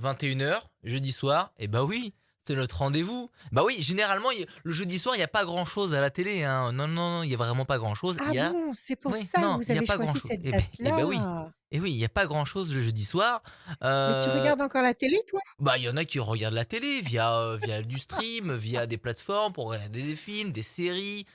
21h, jeudi soir, et bah oui, c'est notre rendez-vous. Bah oui, généralement, le jeudi soir, il y a pas grand-chose à la télé, hein. Non, non, non, il y a vraiment pas grand-chose. Il Ah y a bon, c'est pour Oui, ça que non, vous il y a avez pas choisi grand-chose. cette Et beh oui. date-là. Et oui, il y a pas grand-chose le jeudi soir. Mais tu Heu, regardes encore la télé, toi? Bah, il y en a qui regardent la télé via du stream, via des plateformes pour regarder des films, des séries.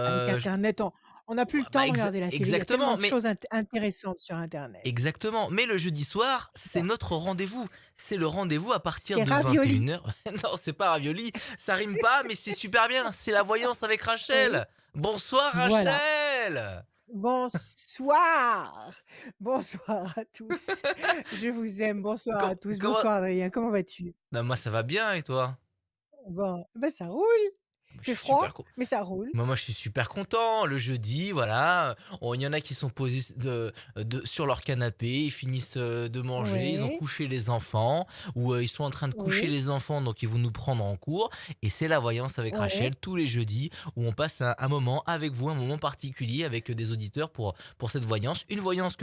Avec Je internet, on n'a plus le temps Bah, de regarder la télé, il y a tellement exactement, de choses intéressantes sur internet. exactement, mais le jeudi soir, c'est Bon, notre rendez-vous. C'est le rendez-vous à partir c'est de ravioli. 21h. Non, c'est pas ravioli, ça rime pas, mais c'est super bien. C'est la voyance avec Oui, Rachel. Bonsoir voilà. Rachel! Bonsoir! Bonsoir à tous. Je vous aime. Bonsoir à tous. Comment Bonsoir Adrien, comment vas-tu? Bah, moi ça va bien et toi? Bon, ben ça roule. Bah, je Fait suis super froid, co mais ça roule. Moi, je suis super content. Le jeudi, voilà, il y en a qui sont posés sur leur canapé, ils finissent, de manger, ils ont Oui, couché les enfants ou, ils sont en train de coucher oui, les enfants, donc ils vont nous prendre en cours et c'est la voyance avec oui. Rachel tous les jeudis où on passe un moment avec vous, un moment particulier avec, des auditeurs pour cette voyance. Une voyance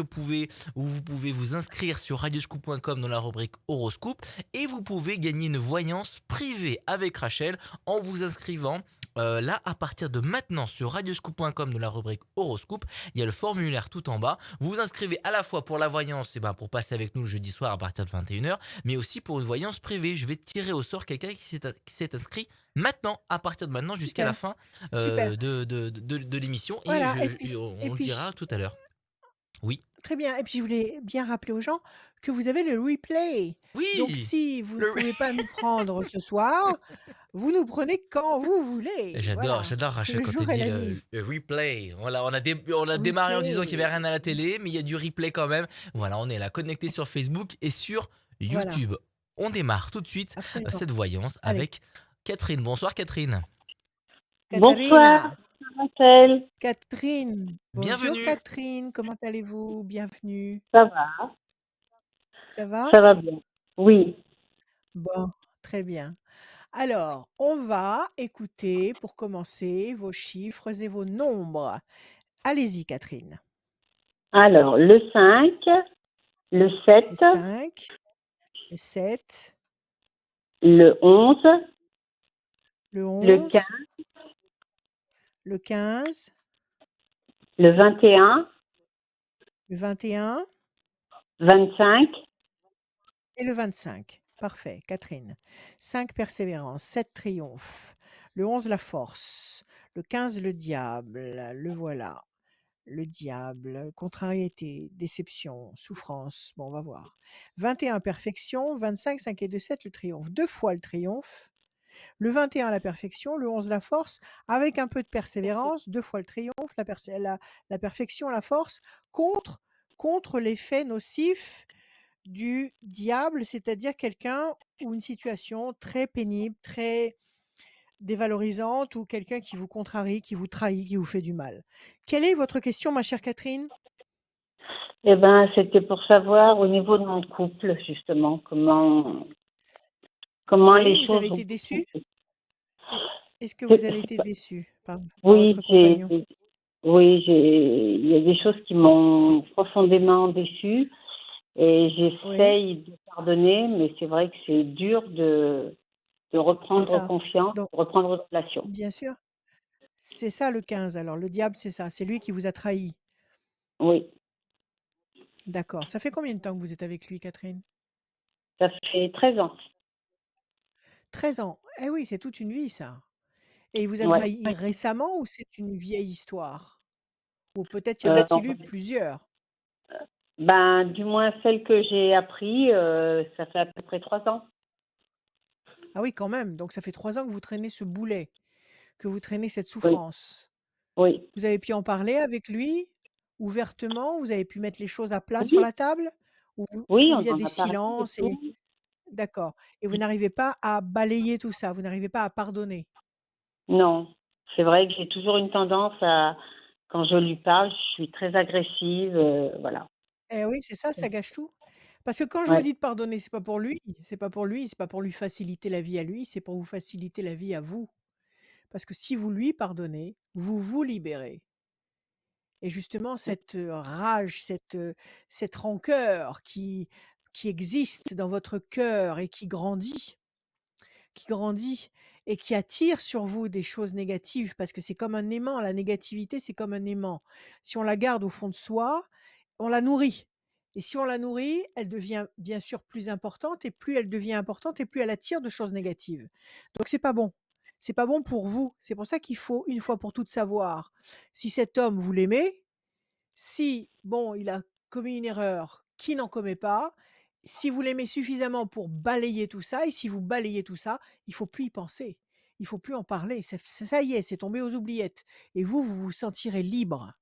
où vous pouvez vous inscrire sur radioscoop.com dans la rubrique horoscope et vous pouvez gagner une voyance privée avec Rachel en vous inscrivant. Là, à partir de maintenant, sur radioscoop.com, de la rubrique horoscope, il y a le formulaire tout en bas. Vous vous inscrivez à la fois pour la voyance, et ben pour passer avec nous le jeudi soir à partir de 21h, mais aussi pour une voyance privée. Je vais tirer au sort quelqu'un qui s'est inscrit maintenant, à partir de maintenant, jusqu'à la Super, fin super. de l'émission, et Voilà et on le dira puis tout à l'heure. Oui. très bien et puis je voulais bien rappeler aux gens que vous avez le replay. Donc Oui. si vous ne Le pouvez pas nous prendre ce soir, vous nous prenez quand vous voulez. Voilà, J'adore Rachel le quand elle jour et dit la nuit. le replay. Voilà, on a démarré en disant qu'il y avait Replay. rien à la télé, mais il y a du replay quand même. Voilà, on est là connecté sur Facebook et sur Voilà, YouTube. On démarre tout de suite, absolument. cette voyance Allez, avec Catherine. Bonsoir Catherine. Catharina. Bonsoir, Marcel. Catherine. Bonjour Bienvenue. Catherine, comment allez-vous? Bienvenue. Ça va? Ça va? Ça va bien. Oui. Bon, très bien. Alors, on va écouter pour commencer vos chiffres et vos nombres. Allez-y Catherine. Alors, le 5, le Le 7, 5, le 7, le 11, le le 11, 15, le 15, le 21, le 21 25, et le 25. Parfait, Catherine. 5 persévérance, 7 triomphe, le 11 la force, le 15 le diable, le voilà. Le diable, contrariété, déception, souffrance. Bon, on va voir. 21 perfection, 25, 5 et 2, 7 le triomphe. Deux fois le triomphe. Le 21 la perfection, le 11 la force, avec un peu de persévérance, deux fois le triomphe, la perfection, la force, contre, contre l'effet nocif du diable, c'est-à-dire quelqu'un ou une situation très pénible, très dévalorisante ou quelqu'un qui vous contrarie, qui vous trahit, qui vous fait du mal. Quelle est votre question, ma chère Catherine? eh ben, c'était pour savoir au niveau de mon couple, justement, comment Oui, les vous avez choses vont été déçue? se Et est-ce que vous passer. avez été déçue par Oui, votre compagnon? il y a des choses qui m'ont profondément déçue et Oui, j'essaye de pardonner, mais c'est vrai que c'est dur de c'est reprendre ça. confiance, Donc, de reprendre une relation. bien sûr, c'est ça le 15. Alors, le diable, c'est ça. C'est lui qui vous a trahi. Oui, D'accord. Ça fait combien de temps que vous êtes avec lui, Catherine? ça fait 13 ans. 13 ans. Eh oui, c'est toute une vie, ça. Et il vous a Ouais. trahi récemment ou c'est une vieille histoire? Ou peut-être y en Euh, a-t-il eu plusieurs? ben, du moins celle que j'ai appris, ça fait à peu près 3 ans. Ah oui, quand même. Donc, ça fait 3 ans que vous traînez ce boulet, que vous traînez cette Oui, souffrance. oui. Vous avez pu en parler avec lui ouvertement? Vous avez pu mettre les choses à plat sur Oui, la table? oui, Ou il y on a en des a parlé et silences et tout. d'accord et vous n'arrivez pas à balayer tout ça? Vous n'arrivez pas à pardonner? Non, c'est vrai que j'ai toujours une tendance à, quand je lui parle, je suis très agressive, voilà. Eh oui, c'est ça, ça gâche tout. Parce que quand je vous Ouais. dis de pardonner, c'est pas pour lui, c'est pas pour lui, c'est pas pour lui faciliter la vie à lui, c'est pour vous faciliter la vie à vous. Parce que si vous lui pardonnez, vous vous libérez et justement cette, rage, cette rancœur qui qui existe dans votre cœur et qui grandit et qui attire sur vous des choses négatives parce que c'est comme un aimant. La négativité, c'est comme un aimant. Si on la garde au fond de soi, on la nourrit. Et si on la nourrit, elle devient bien sûr plus importante et plus elle devient importante et plus elle attire de choses négatives. Donc c'est pas bon. C'est pas bon pour vous. C'est pour ça qu'il faut une fois pour toutes savoir si cet homme vous l'aimez, si, bon, il a commis une erreur, qui n'en commet pas, si vous l'aimez suffisamment pour balayer tout ça et si vous balayez tout ça, il faut plus y penser. Il faut plus en parler. Ça y est, c'est tombé aux oubliettes et vous, vous vous sentirez libre,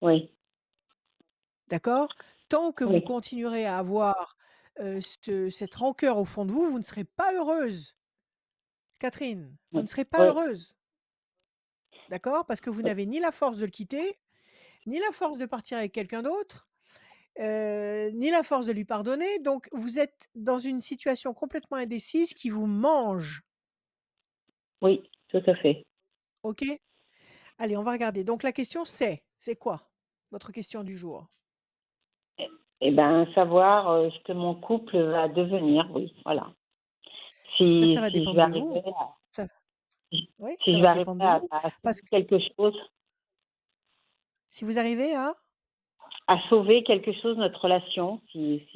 Oui, d'accord? Tant que vous oui, continuerez à avoir, cette rancœur au fond de vous, vous ne serez pas heureuse. Catherine, vous oui, ne serez pas oui, heureuse, d'accord? Parce que vous oui, n'avez ni la force de le quitter, ni la force de partir avec quelqu'un d'autre, ni la force de lui pardonner. Donc vous êtes dans une situation complètement indécise qui vous mange, oui, tout à fait. OK? Allez, on va regarder. Donc la question c'est quoi votre question du jour? Et ben, savoir, ce que mon couple va devenir, oui, voilà. Bah, ça Si va si je dépendre vais de arriver vous. à Ça si Oui, si ça je vais va arriver dépendre de vous. à Parce sauver que quelque chose, si vous arrivez à sauver quelque chose, notre relation, si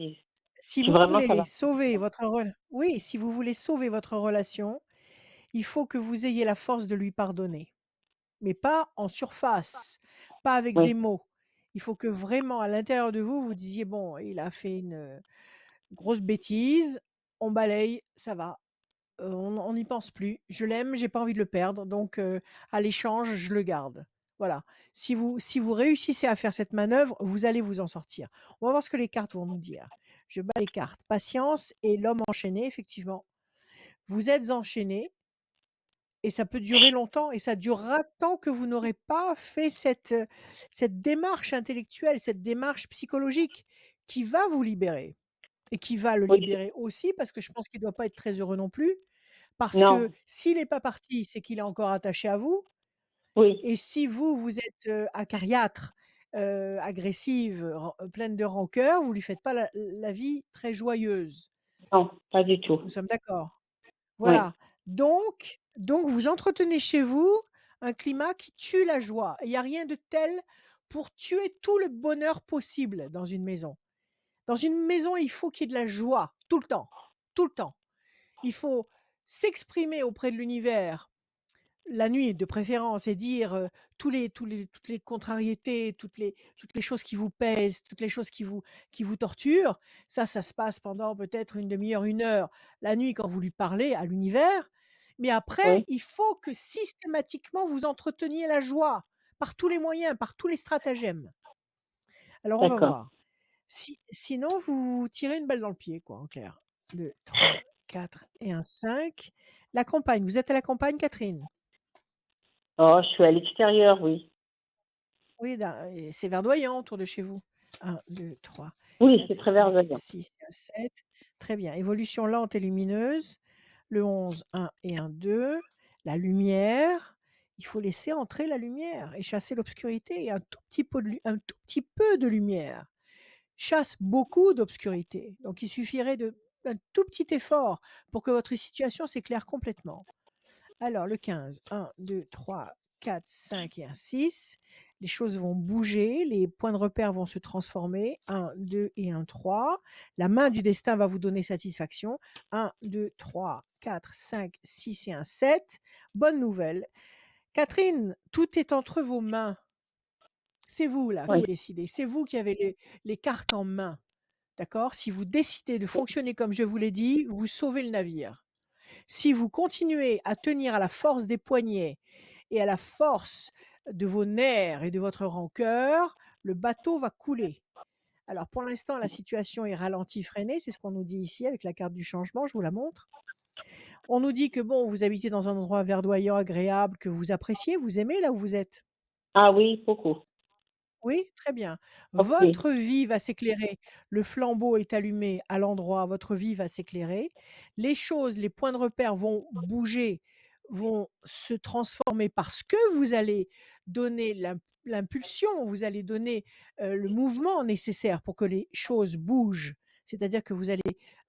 si vous vraiment ça voulez va sauver votre rel oui, si vous voulez sauver votre relation, il faut que vous ayez la force de lui pardonner. Mais pas en surface, pas avec des oui, mots. Il faut que vraiment à l'intérieur de vous, vous disiez: «Bon, il a fait une grosse bêtise, on balaye, ça va, on n'y pense plus. Je l'aime, j'ai pas envie de le perdre, donc à l'échange, je le garde». Voilà. Si vous réussissez à faire cette manœuvre, vous allez vous en sortir. On va voir ce que les cartes vont nous dire. Je bats les cartes. Patience et l'homme enchaîné, effectivement. Vous êtes enchaîné et ça peut durer longtemps et ça durera tant que vous n'aurez pas fait cette démarche intellectuelle, cette démarche psychologique qui va vous libérer. Et qui va le oui, libérer aussi parce que je pense qu'il ne doit pas être très heureux non plus. Parce que non, s'il n'est pas parti, c'est qu'il est encore attaché à vous oui, et si vous, vous êtes, acariâtre, agressive, pleine de rancœur, vous lui faites pas la vie très joyeuse. non, pas du tout. Nous sommes d'accord? Oui, Voilà. Donc vous entretenez chez vous un climat qui tue la joie. Il y a rien de tel pour tuer tout le bonheur possible dans une maison. Dans une maison, il faut qu'il y ait de la joie tout le temps, tout le temps. Il faut s'exprimer auprès de l'univers, la nuit de préférence et dire, toutes les contrariétés, toutes les choses qui vous pèsent, toutes les choses qui vous torturent. Ça se passe pendant peut-être une demi heure, une heure, la nuit quand vous lui parlez à l'univers. Mais après, oui, il faut que systématiquement vous entreteniez la joie par tous les moyens, par tous les stratagèmes. Alors on va d'accord. voir. Sinon, vous tirez une balle dans le pied, quoi, en clair. 2, 3, 4 et un 5. La campagne, vous êtes à la campagne, Catherine? Oh, je suis à l'extérieur, oui. Oui, et c'est verdoyant autour de chez vous. 1, 2, 3, Oui, 4, c'est très 5, verdoyant. 6 et un 7. Très bien. Évolution lente et lumineuse. Le 11, 1 et un 2. La lumière. Il faut laisser entrer la lumière et chasser l'obscurité et un tout petit peu de lumière chasse beaucoup d'obscurité. Donc il suffirait d'un tout petit effort pour que votre situation s'éclaire complètement. Alors le 15, 1, 2, 3, 4, 5 et un 6. Les choses vont bouger, les points de repère vont se transformer. 1, 2 et un 3. La main du destin va vous donner satisfaction. 1, 2, 3, 4, 5, 6 et un 7. Bonne nouvelle. Catherine, tout est entre vos mains. C'est vous là Oui, qui décidez. C'est vous qui avez les cartes en main. D'accord? Si vous décidez de fonctionner comme je vous l'ai dit, vous sauvez le navire. Si vous continuez à tenir à la force des poignets et à la force de vos nerfs et de votre rancœur, le bateau va couler. Alors pour l'instant, la situation est ralentie, freinée, c'est ce qu'on nous dit ici avec la carte du changement, je vous la montre. On nous dit que bon, vous habitez dans un endroit verdoyant, agréable, que vous appréciez, vous aimez là où vous êtes. ah oui, beaucoup. Oui, très bien. OK, Votre vie va s'éclairer. Le flambeau est allumé à l'endroit, votre vie va s'éclairer. Les choses, les points de repère vont bouger, vont se transformer parce que vous allez donner l'impulsion, vous allez donner le mouvement nécessaire pour que les choses bougent. C'est-à-dire que vous allez,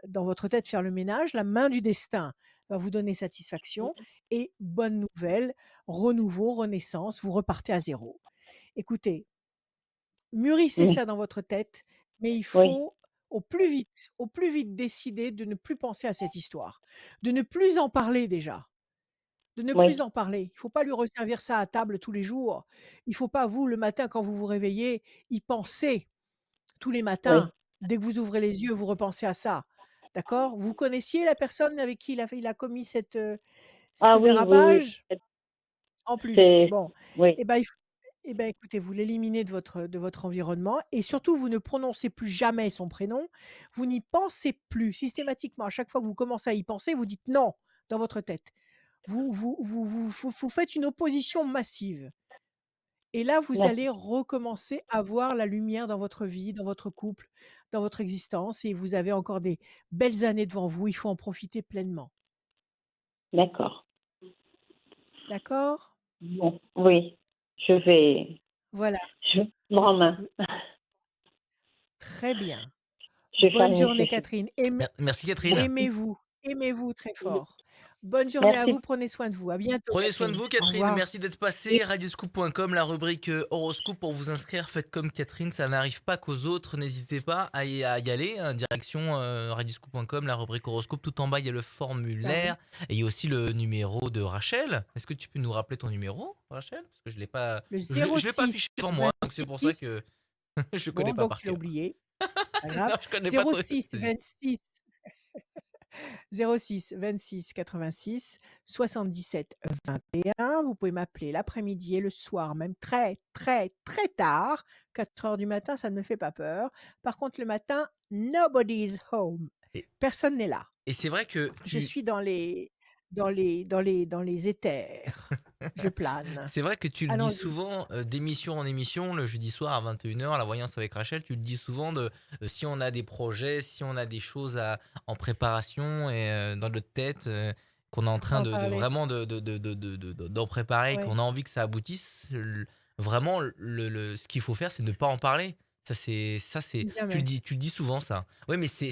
dans votre tête, faire le ménage, la main du destin va vous donner satisfaction et bonne nouvelle, renouveau, renaissance, vous repartez à zéro. Écoutez, mûrissez Oui, ça dans votre tête, mais il oui, faut au plus vite décider de ne plus penser à cette histoire, de ne plus en parler déjà. De ne plus oui, en parler. Il faut pas lui resservir ça à table tous les jours. Il faut pas, vous, le matin, quand vous vous réveillez, y penser. Tous les matins, oui. dès que vous ouvrez les yeux, vous repensez à ça. D'accord? Vous connaissiez la personne avec qui il a commis ce Ah oui, oui, oui. dérapage? En plus. C'est Bon, oui, et ben, il f et ben, écoutez, vous l'éliminez de votre environnement et surtout, vous ne prononcez plus jamais son prénom. Vous n'y pensez plus. Systématiquement, à chaque fois que vous commencez à y penser, vous dites: «Non» dans votre tête. Vous faites une opposition massive et là, vous d'ac allez recommencer à voir la lumière dans votre vie, dans votre couple, dans votre existence et vous avez encore des belles années devant vous. Il faut en profiter pleinement. d'accord. D'accord? Bon, oui, je vais Voilà, je vais prendre en main. heu, très bien. Je vais faire Bonne le journée nécessaire. Catherine. Merci Catherine. Merci. Aimez-vous très fort. Bonne journée à Merci. vous, prenez soin de vous. À bientôt Prenez soin de Catherine. vous, Au Catherine. revoir Merci d'être et passée. Radioscoop.com, la rubrique horoscope pour vous inscrire. Faites comme Catherine, ça n'arrive pas qu'aux autres. N'hésitez pas à y aller. Direction radioscoop.com, la rubrique horoscope. Tout en bas, il y a le bah, oui, formulaire et il y a aussi le numéro de Rachel. Est-ce que tu peux nous rappeler ton numéro, Rachel? Parce que je l'ai pas, le je l'ai pas 06 affiché devant moi, donc c'est pour ça 26 que je connais bon pas donc par tu l'as cœur. oublié, pas grave. Non, je connais pas trop. 06 Vas-y. 26 06 26 86 77 21. Vous pouvez m'appeler l'après-midi et le soir, même très, très, très tard. 4 heures du matin, ça ne me fait pas peur. Par contre, le matin, nobody's home. Et, Personne n'est là. et c'est vrai que Je tu, suis dans les éthers. Je plane. C'est vrai que tu le dis Allons-y. souvent, d'émission en émission, le jeudi soir à 21 h, la voyance avec Rachel, tu le dis souvent si on a des projets, si on a des choses en préparation et dans notre tête, qu'on est en Il faut train en de parler. vraiment d'en préparer, Ouais, qu'on a envie que ça aboutisse, vraiment ce qu'il faut faire, c'est ne pas en parler. Ça c'est jamais. tu le dis souvent ça. Oui, mais C'est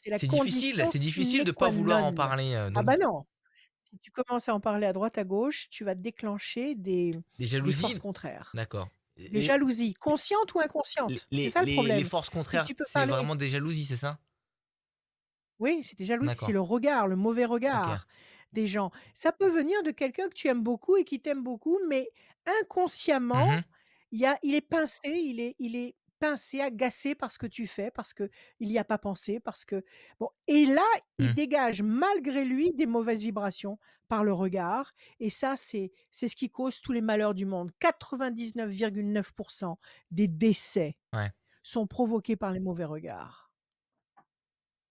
la c'est condition difficile sine de pas qua vouloir en non. parler, Ah donc bah non. Si tu commences à en parler à droite à gauche, tu vas déclencher des des forces jalousies? contraires. D'accord. Des jalousies, conscientes ou inconscientes. C'est ça le Les problème. forces C'est que contraires, tu peux c'est parler vraiment des jalousies, c'est ça? oui, c'est des jalousies, c'est D'accord, le regard, le mauvais OK. regard des gens. Ça peut venir de quelqu'un que tu aimes beaucoup et qui t'aime beaucoup, mais inconsciemment, Mmh. il est pincé, il est pincé, agacé par ce que tu fais, parce qu'il y a pas pensé, parce que bon et là, il Mmh. dégage malgré lui des mauvaises vibrations par le regard et ça, c'est ce qui cause tous les malheurs du monde. 99,9 des décès Ouais, sont provoqués par les mauvais regards.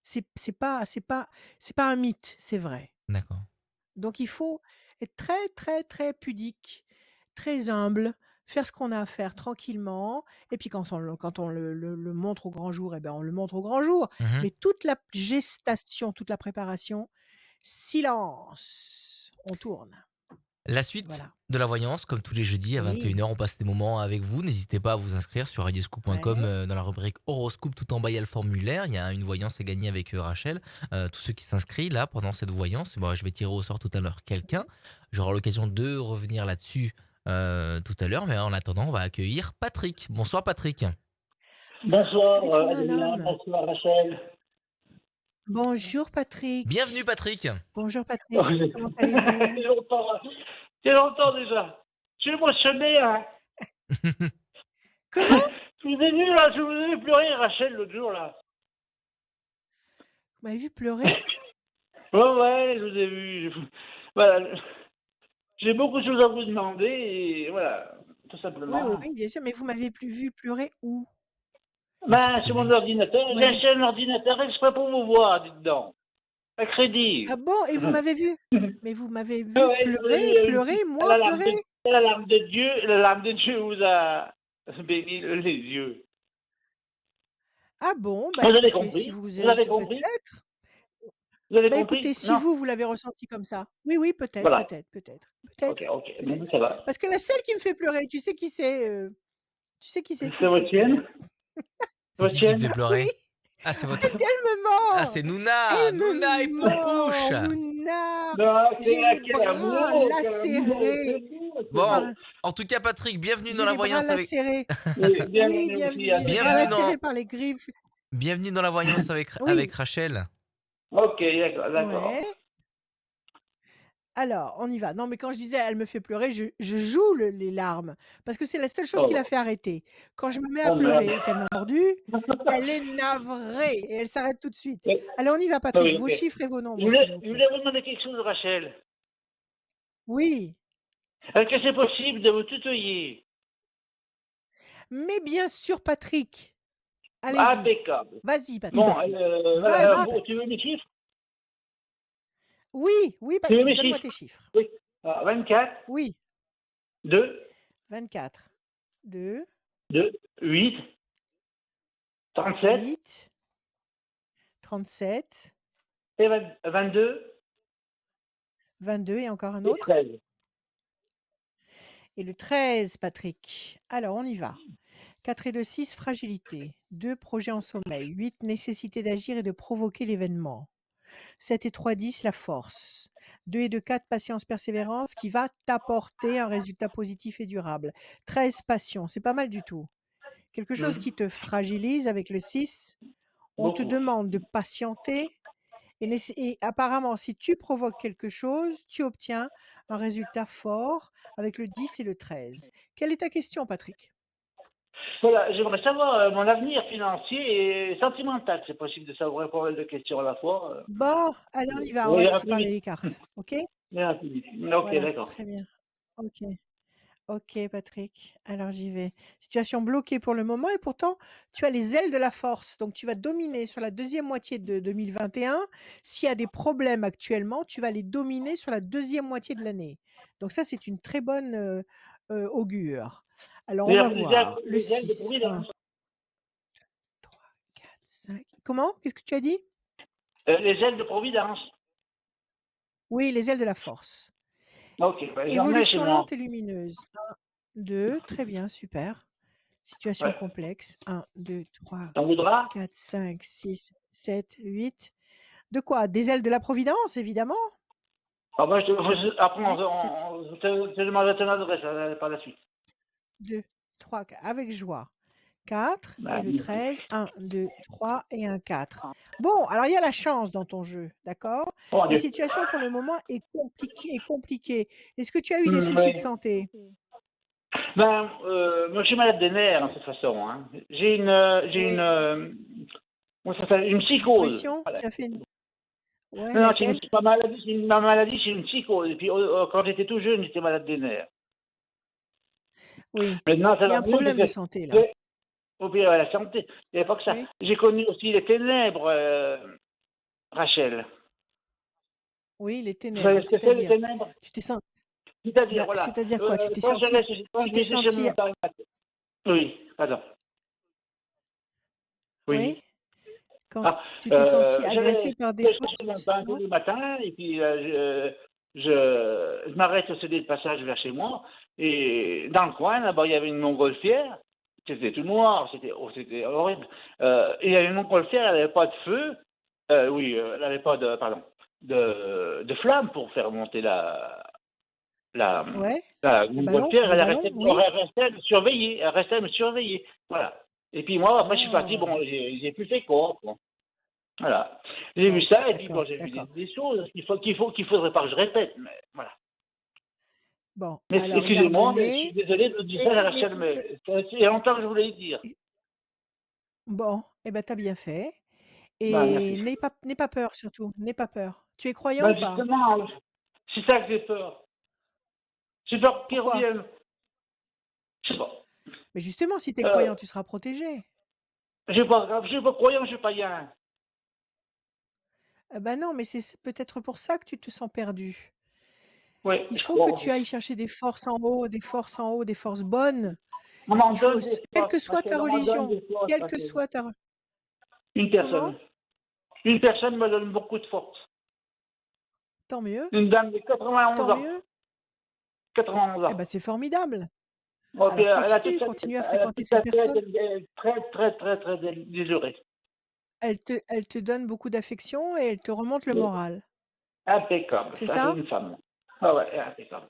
C'est pas un mythe, c'est vrai. d'accord. Donc il faut être très, très, très pudique, très humble, faire ce qu'on a à faire tranquillement et puis quand on le montre au grand jour, eh ben, on le montre au grand jour. Mmh. Mais toute la gestation, toute la préparation, silence, on tourne. La suite Voilà. de la voyance, comme tous les jeudis à Oui, 21 h, on passe des moments avec vous. N'hésitez pas à vous inscrire sur radioscoop.com, ouais. dans la rubrique horoscope. Tout en bas, il y a le formulaire. Il y a une voyance à gagner avec, Rachel. Tous ceux qui s'inscrivent là pendant cette voyance, bon, je vais tirer au sort tout à l'heure quelqu'un. J'aurai l'occasion de revenir là-dessus, tout à l'heure, mais en attendant, on va accueillir Patrick. Bonsoir Patrick. Ah, vous Bonsoir, avez trouvé un Adelina, homme. bonsoir Rachel. Bonjour Patrick. Bienvenue Patrick. Bonjour Patrick, comment allez-vous? C'est longtemps, hein. C'est longtemps déjà. Je suis émotionné, hein. Comment? Je vous ai vu là, je vous ai vu pleurer Rachel l'autre jour là. Vous m'avez vu pleurer? Ouais, ouais, je vous ai vu. Voilà, j'ai beaucoup de choses à vous demander et voilà, tout Oui, oui, simplement. oui, bien sûr, mais vous m'avez plus vu pleurer où? Ah, c'est Ben, peut-être sur mon lui. ordinateur, Vous j'ai m'avez acheté un ordinateur exprès pour vous voir, dites donc. À ah crédit. bon? Et vous m'avez vu? Mais vous m'avez vu Ouais, je vous ai pleurer, vu, pleurer, moi l'alarme pleurer? de Dieu, l'alarme de Dieu vous a béni les yeux. Ah bon? Bah, Vous avez écoutez, si compris? vous Vous avez compris? peut-être. Vous avez Bah, écoutez, compris? si Non? vous l'avez ressenti comme ça. Oui, oui, peut-être, Voilà. peut-être, peut-être, Ok, peut-être, ok. Bon, ben, peut-être. ça va. Parce que la seule qui me fait pleurer, tu sais qui c'est qui C'est me fait votre chienne? pleurer? C'est C'est votre qui te chienne? fait Oui, pleurer? Ah, c'est votre. Qu'est-ce qu'elle me Ah, mord? c'est Nouna! Elle Nouna et me Poupouche! mord, Mouna! Non, J'ai c'est là, les bras quel amour, c'est lacérés beau, c'est Bon, par beau. en tout cas, Patrick, bienvenue dans j'ai la les bras voyance avec. lacérés. Oui, Oui, bienvenue aussi, bienvenue, j'ai les bras Bienvenue lacérés dans. par les griffes. Bienvenue dans la voyance avec Oui, Rachel. Ok, d'accord, d'accord. ouais. Alors, on y va. Non, mais quand je disais: «Elle me fait pleurer», je joue les larmes parce que c'est la seule chose qui l'a Oh, fait arrêter. Quand je me mets à oh merde. pleurer et qu'elle m'a mordu, elle est navrée et elle s'arrête tout de suite. Oui, Allez, on y va Patrick, oui, vos ok. chiffres et vos nombres, s'il vous Je plaît. voulais vous demander quelque chose, Rachel. Oui, Est-ce que c'est possible de vous tutoyer? mais bien sûr Patrick, allez-y. Impeccable. Vas-y Patrick, Bon, voilà, vas-y tu Patrick. veux mes chiffres? Oui, oui Tu veux Patrick, mes donne-moi chiffres? tes chiffres. Oui. Alors, 24, Oui, 2, 24, 2, 2, 8, 37 8, 37, et 22 22 et encore un et autre? 13. Et le 13 Patrick. Alors on y va. 4 et 2, 6, fragilité. 2, projet en sommeil. 8, nécessité d'agir et de provoquer l'événement. 7 et 3, 10, la force. 2 et 2, 4, patience, persévérance qui va t'apporter un résultat positif et durable. 13, passion. C'est pas mal du tout. Quelque chose qui te fragilise avec le 6. On te Beaucoup. demande de patienter et apparemment, si tu provoques quelque chose, tu obtiens un résultat fort avec le 10 et le 13. Quelle est ta question, Patrick? Voilà, j'aimerais savoir mon avenir financier et sentimental. C'est possible de savoir pas mal de questions à la fois. Bon, allez, on y va, on va Oui, un se peu parler vite. les cartes, OK? Oui, un peu vite. Ok, Voilà, d'accord. très bien. OK. OK, Patrick. Alors j'y vais. Situation bloquée pour le moment et pourtant, tu as les ailes de la force. Donc tu vas dominer sur la deuxième moitié de 2021. S'il y a des problèmes actuellement, tu vas les dominer sur la deuxième moitié de l'année. Donc ça, c'est une très bonne, augure. Alors on va voir. Le Les ailes de 6, 1, Providence. 3, 4, 5. Comment? Qu'est-ce que tu as dit? Les ailes de Providence. Oui, les ailes de la force. Ok, ben, j'en ai chez Évolution moi. lente et lumineuse. 1, 2, très bien, super. Situation Ouais. complexe. 1, 2, 3, T'en voudras? 4, 5, 6, 7, 8. De quoi? Des ailes de la Providence, évidemment. Ah ben, après, 8, 7, je te demanderai ton adresse par la suite. 2, 3, avec joie. 4 et Ben, le 13. 1, 2, 3 et un 4. Bon, alors il y a la chance dans ton jeu, d'accord? oh La Dieu. situation pour le moment est compliquée. Est-ce que tu as eu des soucis de Oui. santé? Ben, moi, je suis malade des nerfs, de toute façon. Hein. J'ai une, Oui. comment ça s'appelle? Une psychose. Dépression? Voilà. Tu as fait une... Ouais, Non, non, laquelle? ma maladie, c'est une psychose. Et puis, quand j'étais tout jeune, j'étais malade des nerfs. Oui. Maintenant, ça Il y a va un mieux, problème de santé là. au pire, à la santé. Il n'y avait pas que ça. Oui. J'ai connu aussi les ténèbres, Rachel. Oui, les Vous savez ténèbres, ce que c'est, les c'est-à-dire? ténèbres? Tu t'es sen C'est-à-dire, bah, voilà, c'est-à-dire quoi? quand Tu je t'es laissais chez senti mon père, oui, pardon, oui? oui. Quand Ah, tu t'es senti agressé j'allais par des chez mon forces? père tous Non? les matins, et puis je m'arrête au CD de passage vers chez moi, et dans le coin, là-bas, il y avait une montgolfière, c'était tout noir, c'était horrible. Et il y avait une montgolfière, elle n'avait pas de feu, oui, elle n'avait pas de, pardon, de flamme pour faire monter la, Ouais? la montgolfière, Le ballon, oui? elle restait à me surveiller, elle restait à me surveiller, voilà. Et puis moi, après, je suis parti, Oh! bon, j'ai plus fait quoi. Voilà. J'ai vu Bon, ça, et puis bon, d'accord, j'ai vu d'accord. des choses qu'il faudrait pas que je répète, mais voilà. Bon, Mais alors excusez-moi, mais je suis garde-les désolé de vous dire ça et à Rachel, mais il y a longtemps que je voulais le dire. bon, eh ben, tu as bien fait Ben, et merci. n'aie pas peur surtout, n'aie pas peur. Tu es croyant ou Ben, pas? justement, c'est ça que j'ai peur. J'ai peur qu'ils Pourquoi? reviennent. Je sais pas. Mais justement, si tu es Euh, croyant, tu seras protégé. je suis pas croyant, je suis païen. Bah, non, mais c'est peut-être pour ça que tu te sens perdu. Oui, Il je faut que crois. tu ailles chercher des forces en haut, des forces bonnes. On m'en Il faut donne s des quelle forces, que soit ta Rachel, on m'en donne religion, des forces, quelle que Rachel. soit ta re Une comment? personne. Une personne me donne beaucoup de force. Tant mieux, Une dame de 91 tant ans. mieux. 91 Eh ans. ben, c'est formidable. Ok, Alors elle a continue, continue à elle a fréquenter toute cette sa tête, personne. elle est très, très, très, très démesurée. elle te donne beaucoup d'affection et elle te remonte le moral. Impeccable, C'est ça c'est ça? une femme. Ah ouais, impeccable.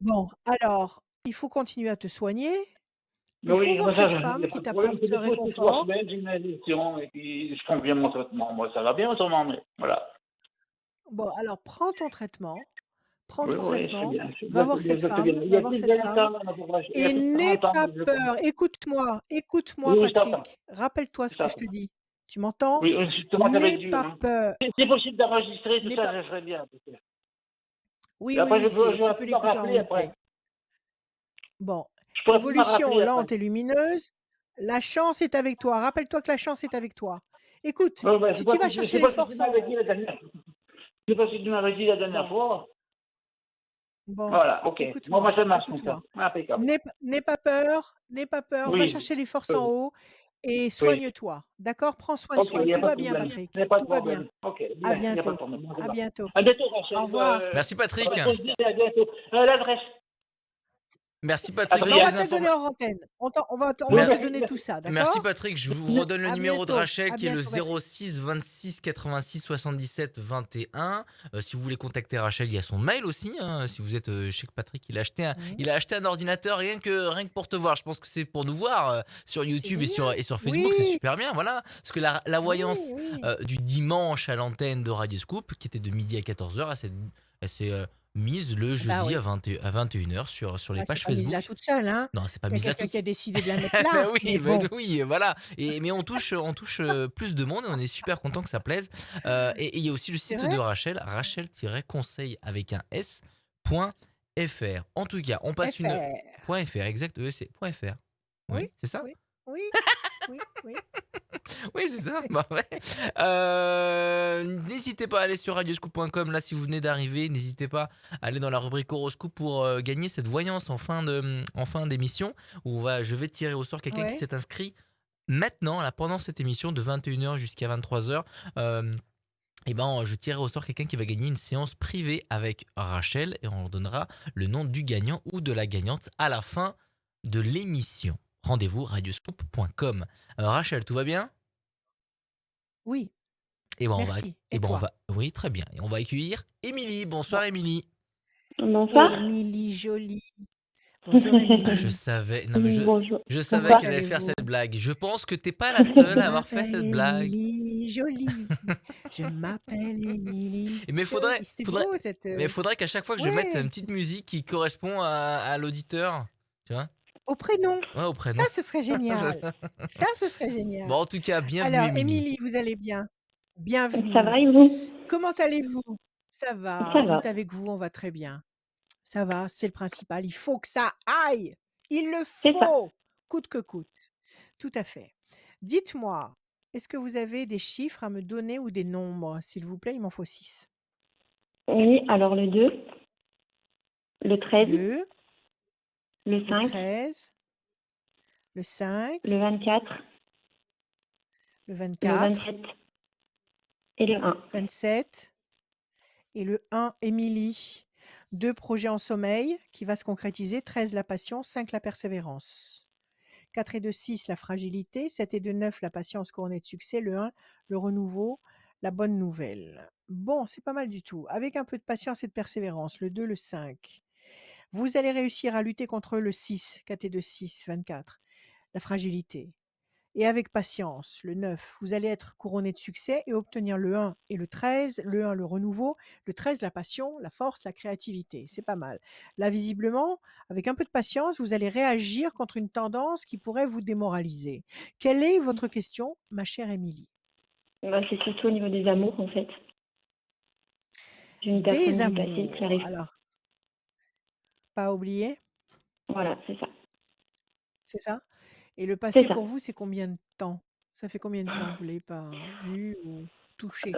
Bon, alors, il faut continuer à te soigner. Il faut Oui, voir moi ça, cette il n'y femme a pas qui de problème. t'apporte C'est ce des fois, c'est 3 réconfort. semaines, j'ai une injection et puis je prends bien mon traitement. Moi, ça va bien autrement, mais voilà. Bon, alors prends ton traitement, prends Oui, ton oui, c'est traitement, bien, va voir je cette fais bien. femme, Il y va a voir plus de cette 20 femme ans, il y a et plus de n'aie 30 ans pas que je le prends. peur. Écoute-moi, Oui, je t'entends, Patrick. Rappelle-toi ce je que je te t'entends. dis. Tu m'entends? Oui, oui, justement, ça va être N'aie dur, pas hein. peur. Si c'est possible d'enregistrer tout N'aie ça, pas. ça serait bien, peut-être. Et Oui, oui, après, oui, je tu vais peux plus m'en l'écouter en rappeler après. replay. Bon, Je pourrais plus m'en évolution, rappeler là, après. t'es lumineuse. La chance est avec toi. Rappelle-toi que la chance est avec toi. Écoute, Ouais, ouais, si tu vas c'est chercher les pas ce que tu forces en m'avais dit haut, la dernière fois. C'est pas ce que tu m'avais dit la dernière bon, fois. bon, Voilà, ok. Bon, moi, écoute-moi, ça marche comme ça. écoute-moi. Impeccable. N'aie pas peur, va Oui, chercher les forces en oui, haut et oui. soigne-toi. D'accord? Prends soin de Ok, il toi. n'y a Tout pas de va bien, problème. Il n'y Patrick. a pas de Tout va bien. problème. Ok, À bien, il n'y a pas de bientôt. problème. Moi, ça À va. bientôt. À bientôt, Au Rachel. revoir. Merci Patrick. On se dit à bientôt. L'adresse, Merci Patrick Ben, on pour Adrien. va les te la donner informations. en antenne. On Oui, va te merci, donner tout merci. ça, Merci d'accord? Patrick, je vous redonne le À numéro de bientôt. Rachel À qui est le bientôt, Patrick. 06 26 86 77 21. Si vous voulez contacter Rachel, il y a son mail aussi, hein. Si vous êtes, je sais que Patrick, Mmh. il a acheté un ordinateur rien que pour te voir. Je pense que c'est pour nous voir sur C'est YouTube génial. et sur Facebook, c'est Oui, super bien, voilà. Parce que la oui, voyance oui. du dimanche à l'antenne de Radio Scoop, qui était de midi à 14h, elle s'est mise le Bah jeudi oui. à 21h sur les Bah, c'est pages pas mise là Facebook. toute seule, hein. Non, c'est pas Il y a mise là quelqu'un toute. qui a décidé de la mettre Ben là, mais oui, bon. voilà. Mais on touche plus de monde et on est super content que ça plaise. Et il y a aussi le C'est site vrai? de Rachel, rachel-conseil avec un s.fr. En tout cas, on passe une FR. .fr, exact, c'est .fr. Oui, Oui, c'est ça? oui, oui, oui, oui. Oui, c'est ça. Bah ouais. N'hésitez pas à aller sur radioscoop.com. Là, si vous venez d'arriver, n'hésitez pas à aller dans la rubrique horoscope pour gagner cette voyance en fin d'émission. Je vais tirer au sort quelqu'un qui Ouais. s'est inscrit maintenant, là, pendant cette émission de 21h jusqu'à 23h. Et ben, je tirerai au sort quelqu'un qui va gagner une séance privée avec Rachel et on leur donnera le nom du gagnant ou de la gagnante à la fin de l'émission. Rendez-vous radioscoop.com. Rachel, tout va bien? Oui, Et ben on va merci. et Et ben on toi? va oui, très bien, et on va accueillir Émilie. Bon, Bonsoir Émilie. Bonsoir. Émilie jolie. Bonjour Ah, je Émilie. savais, non mais Bonjour. je savais Pourquoi? Comment qu'elle allait faire allez-vous? cette blague. Je pense que t'es pas la Je seule à avoir fait m'appelle cette blague. Émilie jolie. Je m'appelle Émilie Mais jolie. faudrait C'était faudrait beau cette, mais faudrait qu'à chaque fois que je mette une ouais, petite musique qui correspond à l'auditeur, tu vois? au prénom. Ouais, au Ça, prénom. ce serait génial. Ça, ce serait Bon, génial. en tout cas, bienvenue Alors, Émilie. Émilie, vous allez bien? Ça Bienvenue. va et vous? Comment allez-vous? Ça Ça va, on va. est avec vous, on va très bien. Ça va, c'est le principal. Il faut que ça aille. Il le C'est ça. faut, coûte que coûte. Tout à fait. Dites-moi, est-ce que vous avez des chiffres à me donner ou des nombres? S'il vous plaît, il m'en faut 6. Oui, alors le 2, le 13, 2, le le 5, 13, le le 5, 24, le le 24, 27 et le 1. 27 et le 1, Émilie. 2 projets en sommeil qui va se concrétiser. 13, la passion. 5, la persévérance. 4 et 2, 6, la fragilité. 7 et 2, 9, la patience couronnée de succès. Le 1, le renouveau, la bonne nouvelle. Bon, c'est pas mal du tout. Avec un peu de patience et de persévérance. Le 2, le 5. Vous allez réussir à lutter contre le 6, 4 et 2, 6, 24, la fragilité. Et avec patience, le 9, vous allez être couronné de succès et obtenir le 1 et le 13. Le 1, le renouveau. Le 13, la passion, la force, la créativité. C'est pas mal. Là, visiblement, avec un peu de patience, vous allez réagir contre une tendance qui pourrait vous démoraliser. Quelle est votre question, ma chère Émilie? Bah, c'est surtout au niveau des amours, en fait. J'ai une Des personne du passé qui amours. arrive. Alors, pas oublier, Voilà, c'est ça. c'est ça? Et le C'est passé ça. pour vous, c'est combien de temps? Ça fait combien de temps que vous ne l'avez pas vu ou touché?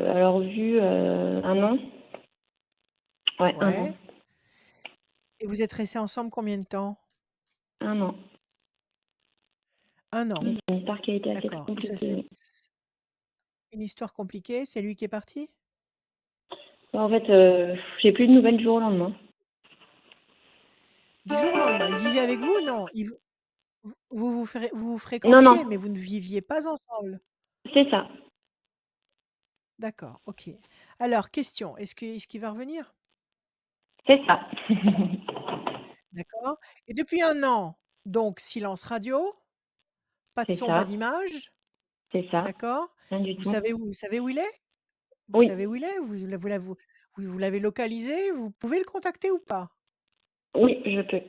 Alors vu, 1 an. Ouais, 1 an. Ouais. Et vous êtes restés ensemble combien de temps? 1 an. 1 an. Mais c'est une histoire qui a été assez D'accord. Et ça, c'est compliquée. une histoire compliquée? C'est lui qui est parti? Bah, en fait, j'ai plus de nouvelles du jour au lendemain. Du jour au lendemain. Il vivait avec vous? Non. vous Non, fréquentiez, non, mais vous ne viviez pas ensemble? c'est ça, D'accord, OK. Alors question, est-ce qu'il va revenir? c'est ça. D'accord, et depuis 1 an, donc silence radio, pas de C'est son, pas ça, d'image, c'est ça, d'accord? rien du tout. Vous savez où il est? Vous Oui, savez où il est? Vous l'avez localisé? Vous pouvez le contacter ou pas? oui, je peux.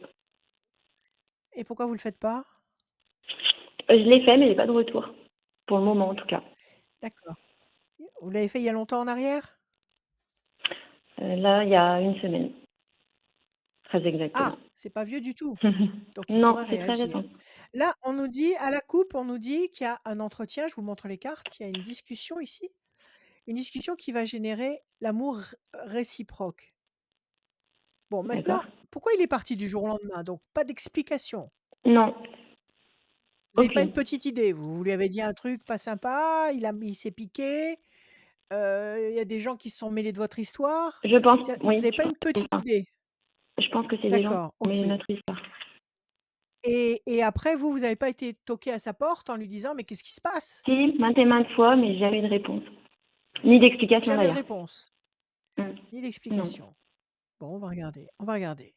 Et pourquoi vous le faites pas? Je l'ai fait, mais j'ai pas de retour. Pour le moment, en tout cas. D'accord. Vous l'avez fait il y a longtemps en arrière? Là, il y a une semaine, très Ah, exactement. c'est pas vieux du tout, donc il Non, pourrait c'est très réagir. récent. Là, on nous dit à la coupe, on nous dit qu'il y a un entretien, je vous montre les cartes, il y a une discussion ici, une discussion qui va générer l'amour réciproque. Bon, D'accord? maintenant, pourquoi il est parti du jour au lendemain? Donc pas d'explication. Non, Vous avez pas une aucune. petite idée? Vous lui avez dit un truc pas sympa, il s'est piqué, il y a des gens qui se sont mêlés de votre histoire? Je pense, Vous oui, avez je pas pense une que c'est petite ça. idée? Je pense que c'est des gens, D'accord, mais OK, notre histoire. et après vous avez pas été toquer à sa porte en lui disant: «Mais qu'est-ce qui se passe?» Si, maintes et maintes fois, mais jamais de réponse. Ni d'explication Jamais de d'ailleurs. réponse, Mmh. ni Non. d'explication. Bon, on va regarder.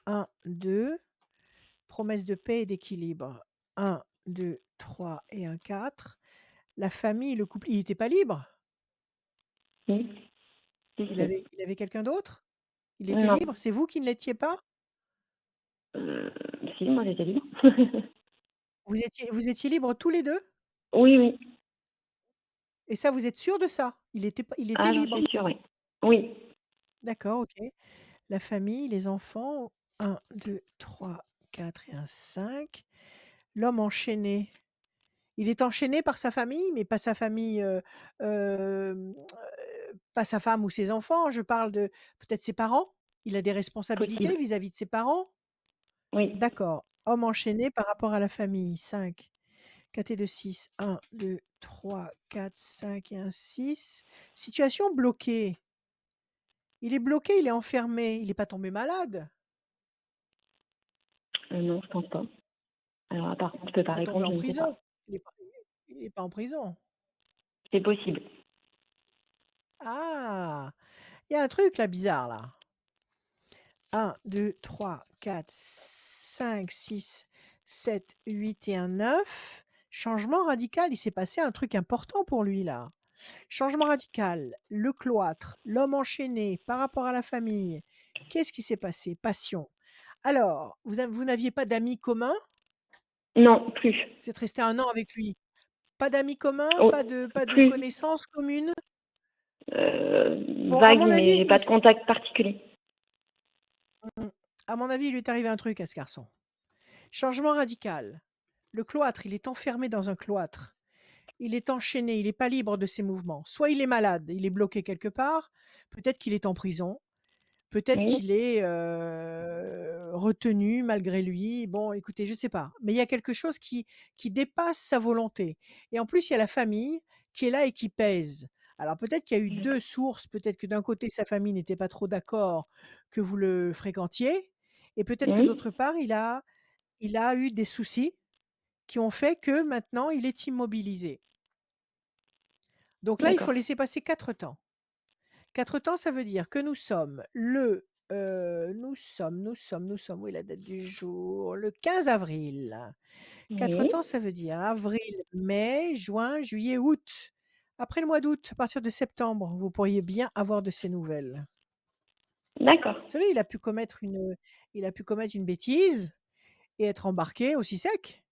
1, 2, promesse de paix et d'équilibre. 1, 2, 3 et un 4. La famille, le couple, il était pas libre? Si, si, si. Il avait quelqu'un d'autre? Il était Non. libre? C'est vous qui ne l'étiez pas? Si, moi j'étais libre. Vous étiez libres tous les 2? Oui, oui. Et ça, vous êtes sûr de ça? Il était Ah, j'en suis libre? sûre, oui. Oui. D'accord, OK. La famille, les enfants, 1, 2, 3, 4 et un 5. L'homme enchaîné. Il est enchaîné par sa famille, mais pas sa famille, pas sa femme ou ses enfants. Je parle de peut-être ses parents? Il a des responsabilités Possible. vis-à-vis de ses parents? Oui. D'accord. Homme enchaîné par rapport à la famille, 5. 4 et 2, 6. 1, 2, 3, 4, 5 et un 6. Situation bloquée. Il est bloqué, il est enfermé, il est pas tombé malade? Non, je pense pas. Alors là, par contre, je peux pas Pas tombé répondre, en je ne sais pas. prison? Il est pas il est pas en prison? C'est possible. Ah! Il y a un truc là bizarre là. 1, 2, 3, 4, 5, 6, 7, 8 et un 9. Changement radical, il s'est passé un truc important pour lui là. Changement radical, le cloître, l'homme enchaîné par rapport à la famille. Qu'est-ce qui s'est passé? Passion. Alors, vous n'aviez pas d'amis communs? Non, plus. Vous êtes resté 1 an avec lui. Pas d'amis communs? Oh, Pas de plus. connaissances communes? Bon, Vague, mais j'ai pas de contact particulier. à mon avis, il lui est arrivé un truc à ce garçon. Changement radical. Le cloître, il est enfermé dans un cloître. Il est enchaîné, il n'est pas libre de ses mouvements. Soit il est malade, il est bloqué quelque part, peut-être qu'il est en prison, peut-être Oui. qu'il est, retenu malgré lui. Bon, écoutez, je ne sais pas, mais il y a quelque chose qui dépasse sa volonté, et en plus, il y a la famille qui est là et qui pèse. Alors peut-être qu'il y a eu 2 sources, peut-être que d'un côté, sa famille n'était pas trop d'accord que vous le fréquentiez, et peut-être que Mmh. d'autre part, il a eu des soucis qui ont fait que maintenant il est immobilisé. Donc là, il faut D'accord. laisser passer 4 temps. 4 temps, ça veut dire que nous sommes, où est la date du jour? Le 15 avril. 4 Oui. temps, ça veut dire avril, mai, juin, juillet, août. Après le mois d'août, à partir de septembre, vous pourriez bien avoir de ses nouvelles. D'accord. Vous savez, il a pu commettre une bêtise et être embarqué aussi sec.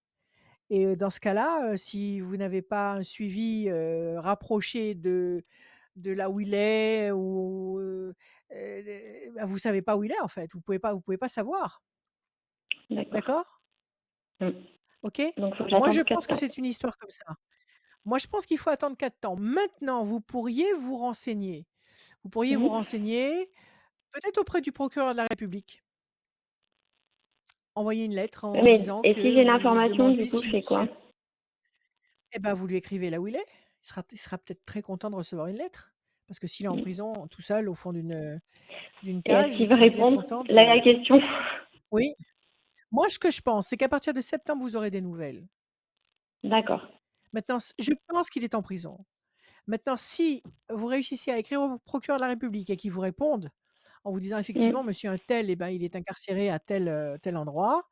Et dans ce cas-là, si vous n'avez pas un suivi, rapproché de là où il est, ou bah, vous savez pas où il est en fait, vous pouvez pas savoir. D'accord. D'accord? Mmh. OK? Donc faut que Moi, je j'attende 4 pense que temps. c'est une histoire comme ça. Moi, je pense qu'il faut attendre 4 temps. Maintenant, vous pourriez vous renseigner. Vous pourriez vous Mmh. renseigner, peut-être auprès du procureur de la République. Envoyer une lettre en Mais disant et si que j'ai vous l'information, du demandez coup, je si fais quoi? monsieur, eh ben, vous lui écrivez là où il est. Il sera peut-être très content de recevoir une lettre. Parce que s'il est en Mmh. prison tout seul au fond d'une Et est-ce cage, il qu'il veut sera bien répondre? content Là est de, la question. oui, Moi, ce que je pense, c'est qu'à partir de septembre, vous aurez des nouvelles. D'accord. Maintenant, je pense qu'il est en prison. Maintenant, si vous réussissez à écrire au procureur de la République et qu'il vous réponde en vous disant Mmh. effectivement, monsieur un tel, eh ben, il est incarcéré à tel endroit,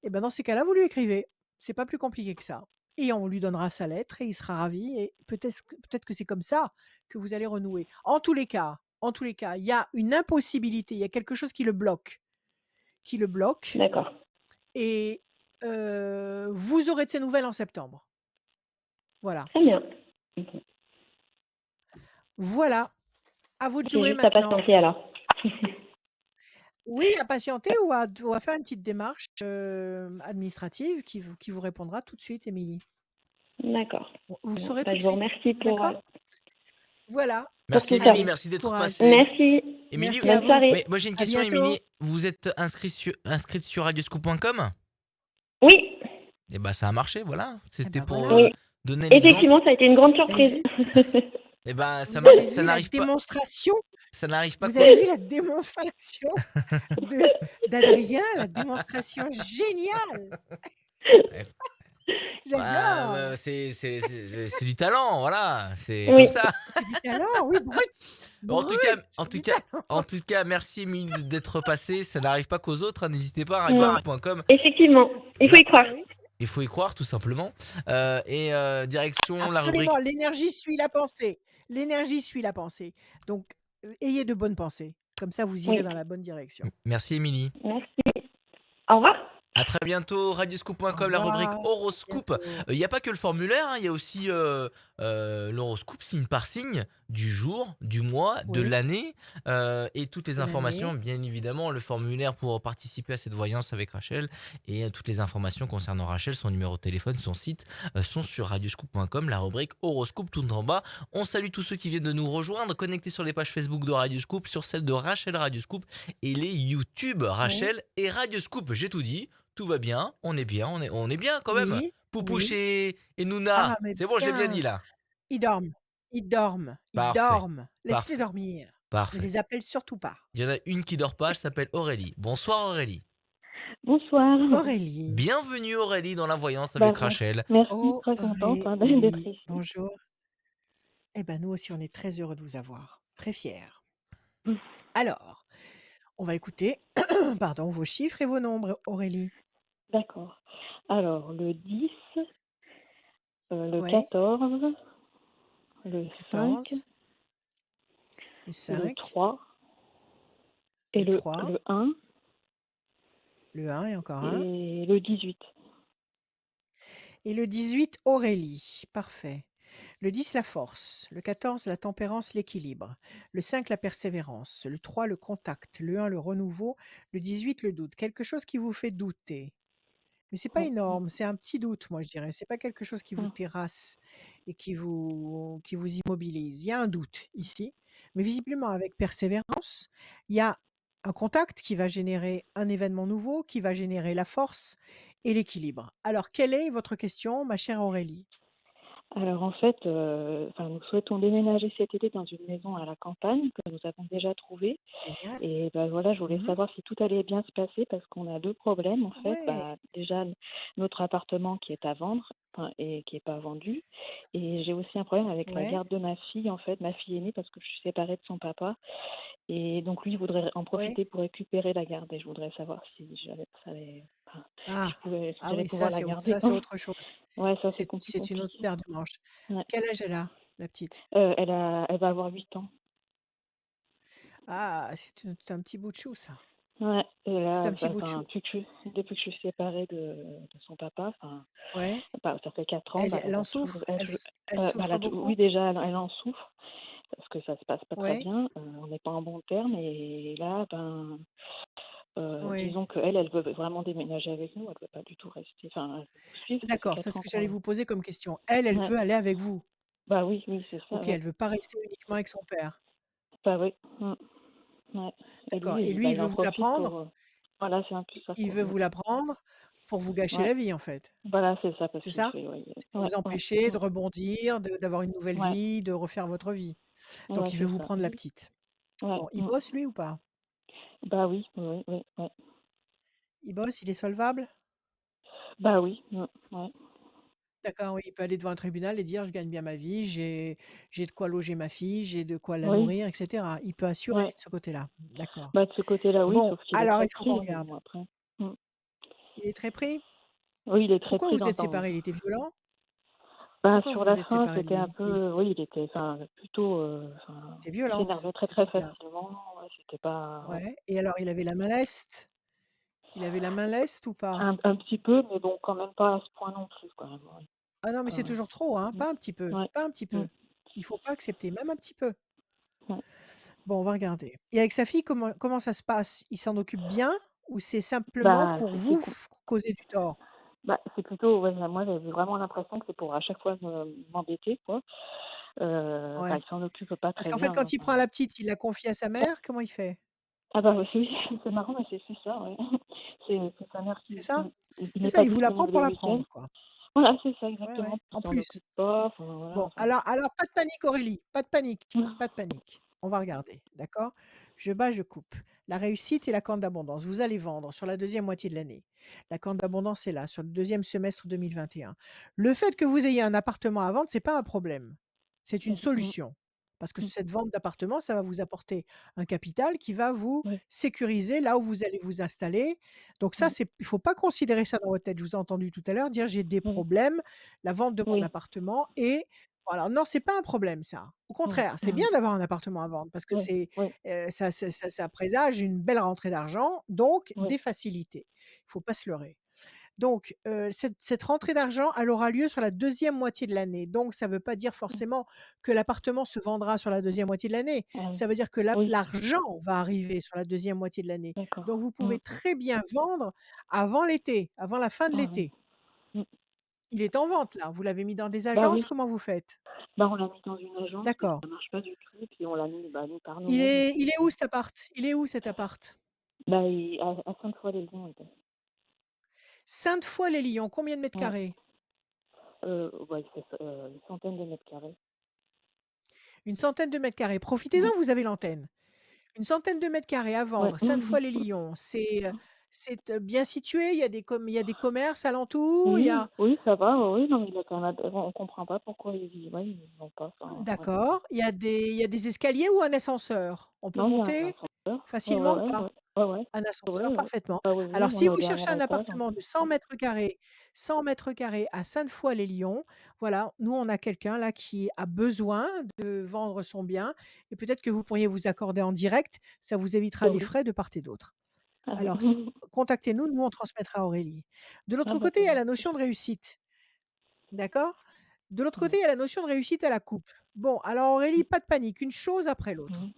et ben, dans ces cas-là, vous lui écrivez. C'est pas plus compliqué que ça. Et on lui donnera sa lettre et il sera ravi. Et peut-être que c'est comme ça que vous allez renouer. En tous les cas, il y a une impossibilité, il y a quelque chose qui le bloque, D'accord. et vous aurez de ces nouvelles en septembre. Voilà. Très bien. Mmh. Voilà. À vous de C'est jouer juste à maintenant. patienter alors. Oui, à patienter ou à faire une petite démarche, administrative qui vous répondra tout de suite, Émilie. D'accord. Vous le Bon, saurez bah, tout de je vous suite. remercie D'accord? Voilà. Merci tout ça. Émilie, Allez, merci d'être courage. passée. Merci. Émilie, Merci à Bonne vous. soirée. oui, moi j'ai une À question, bientôt. Émilie. Vous êtes inscrite sur radioscoop.com? Oui. Eh ben ça a marché, voilà. Eh C'était ben pour voilà. Oui. donner l'exemple. Effectivement, ça a été une grande Vous avez surprise. vu? Eh ben Vous avez ça vu la n'arrive pas, démonstration? ça n'arrive pas Vous quoi. avez vu la démonstration d'Adrien? La démonstration géniale! Ouais. J'adore! C'est du talent, voilà. C'est comme Oui. ça. C'est du talent, oui, brut! En tout cas, Brut! C'est du talent! en tout cas, merci Émilie d'être passée. Ça n'arrive pas qu'aux autres, hein. N'hésitez pas, Non. radioscoop.com. Effectivement. Il faut Là, y croire. Oui, il faut y croire tout simplement. Direction la absolument, rubrique. l'énergie suit la pensée. L'énergie suit la pensée. Donc, ayez de bonnes pensées. Comme ça, vous irez Oui. dans la bonne direction. Merci Émilie. Merci. Au revoir. À très bientôt, Au radioscoop.com, la rubrique revoir. À horoscope. bientôt. Il n'y a pas que le formulaire, hein, il y a aussi l'horoscope signe par signe du jour, du mois, de Oui, l'année et toutes les de informations, l'année. bien évidemment, le formulaire pour participer à cette voyance avec Rachel et toutes les informations concernant Rachel, son numéro de téléphone, son site sont sur radioscoop.com, la rubrique horoscope tout en bas. On salue tous ceux qui viennent de nous rejoindre, connectés sur les pages Facebook de Radioscoop, sur celle de Rachel Radioscoop et les YouTube Oui, Rachel et Radioscoop. J'ai tout dit. Tout va bien, on est bien, on est bien quand même. oui, Poupouche oui. et Nouna, Ah, mais c'est bon, je l'ai bien dit bien. là. Ils dorment. Ils dorment. Ils Parfait, dorment. Laisse-les parfait, dormir. Ne parfait. les appelle surtout pas. Il y en a une qui dort pas, elle s'appelle Aurélie. Bonsoir Aurélie. Bonsoir. Aurélie. Bienvenue Aurélie dans la voyance Bah, avec Rachel. merci. Très contente d'être Aurélie. ici. Bonjour. Eh ben, nous aussi, on est très heureux de vous avoir. Très fiers. Alors, on va écouter, pardon, vos chiffres et vos nombres, Aurélie. D'accord. Alors, le 10, le Oui, 14, le 5, 14, le le 5, 3 et le 3, le 1 le 1 et encore un. et le 18. Et le 18, Aurélie. Parfait. Le 10, la force. Le 14, la tempérance, l'équilibre. Le 5, la persévérance. Le 3, le contact. Le 1, le renouveau. Le 18, le doute. Quelque chose qui vous fait douter. Mais c'est pas Mm, énorme, c'est un petit doute, moi, je dirais. C'est pas quelque chose qui vous mm. terrasse et qui vous immobilise. Il y a un doute ici, mais visiblement, avec persévérance, il y a un contact qui va générer un événement nouveau, qui va générer la force et l'équilibre. Alors, quelle est votre question, ma chère Aurélie? Alors en fait, nous souhaitons déménager cet été dans une maison à la campagne que nous avons déjà trouvée. Génial. Et bah, voilà, je voulais Mhm. savoir si tout allait bien se passer parce qu'on a deux problèmes en fait. Ouais, Bah, déjà, notre appartement qui est à vendre et qui n'est pas vendu. Et j'ai aussi un problème avec la ouais, garde de ma fille, en fait, ma fille aînée, parce que je suis séparée de son papa. Et donc lui, il voudrait en ouais. profiter pour récupérer la garde. Et je voudrais savoir si si Ah, j'allais oui, pouvoir la garder. ça, c'est autre chose. Ouais, ça c'est C'est une autre compliqué. paire de manches. Ouais. Quel âge elle a, la petite? Elle va avoir 8 ans. Ah, c'est un petit bout de chou, ça. Ouais, et C'est là, un petit bout de chou. depuis que je suis séparée de son papa, Ouais. ça fait 4 ans, Elle elle en a toujours, souffre? Elle elle a souffre oui, beaucoup? déjà, elle en souffre parce que ça se passe pas très Ouais, bien. On n'est pas en bon terme et là, ouais. disons qu'elle veut vraiment déménager avec nous. Elle veut pas du tout rester. Enfin, elle veut nous suivre. Ça fait D'accord, c'est 4 ce ans que j'allais qu'on. vous poser comme question. Elle Ouais. veut aller avec vous? Bah oui, oui, c'est ça. OK, Ouais. elle veut pas rester uniquement avec son père. Bah oui. Ouais. Et D'accord, et lui, lui, il il veut en vous la profite prendre? pour. Voilà, c'est un peu ça Il quoi. veut vous la prendre pour vous gâcher Ouais. la vie, en fait. Voilà, c'est ça parce C'est qu'il ça? fait. Ouais. C'est pour Ouais. vous Ouais. empêcher de rebondir, d'avoir une nouvelle Ouais. vie, de refaire votre vie. Donc Ouais, il veut c'est vous ça. prendre la petite. Ouais. Bon, il bosse lui ou pas? Bah oui, oui, oui, ouais. Il bosse, il est solvable? Bah oui, ouais. D'accord, oui, il peut aller devant un tribunal et dire: «Je gagne bien ma vie, j'ai de quoi loger ma fille, j'ai de quoi la Oui, nourrir» et cetera. Il peut assurer ouais. de ce côté-là. D'accord. Bah, de ce côté-là, oui, Bon, sauf qu'il est alors très il faut qu'on pris, mais regarde. bon après. Mmh. Il est très pris? Oui, il est très Pourquoi pris vous dans êtes dans séparés? Il était violent? bah, Pourquoi sur vous la vous êtes fin, séparés de c'était un lui? Il peu oui, il était enfin plutôt, était il violente, s'énervait très, ce très type-là. facilement, ouais, c'était pas ouais. Ouais, et alors il avait la main leste? Il avait la main leste ou pas? Un petit peu, mais bon, quand même pas à ce point non plus quand même, ouais. Ah non, mais c'est Heu, toujours trop, hein, mmh, pas un petit peu, ouais. pas un petit Mmh, peu. Il faut pas accepter, même un petit peu. ouais. Bon, on va regarder. Et avec sa fille, comment ça se passe? Il s'en occupe bien ou c'est simplement Bah, pour c'est vous co causer du tort? bah, c'est plutôt ouais, moi j'avais vraiment l'impression que c'est pour à chaque fois m'embêter quoi. Enfin, Ouais. il s'en occupe pas Parce très qu'en fait, bien, hein, quand il prend enfin la petite, il la confie à sa mère? Comment il fait? ah bah, oui, c'est marrant, mais c'est ça, ouais. C'est sa mère C'est qui ça? il C'est est ça, pas il vous la prend disponible pour le la week-end. prendre, quoi. Voilà, c'est ça Ouais, exactement, ouais, il en s'en plus. occupe pas, enfin voilà, Bon, enfin alors pas de panique Aurélie, pas de panique, pas de panique. On va regarder, d'accord? Je bats, je coupe. La réussite et la corne d'abondance, vous allez vendre sur la deuxième moitié de l'année. La corne d'abondance est là, sur le deuxième semestre 2021. Le fait que vous ayez un appartement à vendre, c'est pas un problème, c'est une mmh, solution. Parce que mmh, cette vente d'appartement, ça va vous apporter un capital qui va vous oui, sécuriser là où vous allez vous installer. Donc ça, mmh, c'est il faut pas considérer ça dans votre tête. Je vous ai entendu tout à l'heure dire: «J'ai des oui, problèmes, la vente de mon oui, appartement est» voilà, non, c'est pas un problème ça. Au mmh, contraire, c'est bien mmh, d'avoir un appartement à vendre parce que oui, oui, ça présage une belle rentrée d'argent, donc oui, des facilités. Il faut pas se leurrer. Donc cette rentrée d'argent, elle aura lieu sur la deuxième moitié de l'année. Donc ça ne veut pas dire mmh, forcément que l'appartement se vendra sur la deuxième moitié de l'année. ah oui, Ça veut dire que oui, l'argent va arriver sur la deuxième moitié de l'année. Donc d'accord, vous mmh, pouvez très bien vendre avant l'été, avant la fin de ah oui, l'été. mmh. Il est en vente là, vous l'avez mis dans des Bah agences? oui, Comment vous faites? bah, on l'a mis dans une agence, mais D'accord. ça marche pas du tout, puis on l'a mis, bah, mis par Il nous-mêmes est aussi, il est où cet appart? Il est où cet appart? bah, à Sainte-Foy-les-Lyons, il est. Sainte-Foy-les-Lyons, combien de mètres Ouais, carrés? ouais, il fait, une centaine de mètres carrés. Une centaine de mètres carrés. Ouais, Profitez-en, vous avez l'antenne. Une centaine de mètres carrés à ouais. vendre, Sainte-Foy-les-Lyons. C'est, bien situé? Il y a des commerces alentours? Il y Oui, a oui, ça va, oui, oui, non, mais il a quand même on comprend pas pourquoi ils vont pas, enfin, ouais. d'accord. Il y a des escaliers ou un ascenseur? On peut Non, il y a un monter ascenseur. Ouais, ouais, facilement ou ouais, pas? ouais. Ouais, ouais. Un Ouais, ascenseur, ouais. parfaitement. Ah oui, oui, Alors on si est au vous cherchez dernier un étage, donc appartement de 100 mètres carrés à Sainte-Foy-les-Lyons, voilà, nous on a quelqu'un là qui a besoin de vendre son bien et peut-être que vous pourriez vous accorder en direct, ça vous évitera bah des oui. frais de part et d'autre. Ah oui. Alors contactez-nous, nous on transmettra à Aurélie. De Ah l'autre bah, côté, c'est il y a la gentil. notion de réussite, d'accord? De l'autre côté, Ouais. il y a la notion de réussite à la coupe. Bon, alors Aurélie, Mmh. pas de panique, une chose après l'autre. Mmh.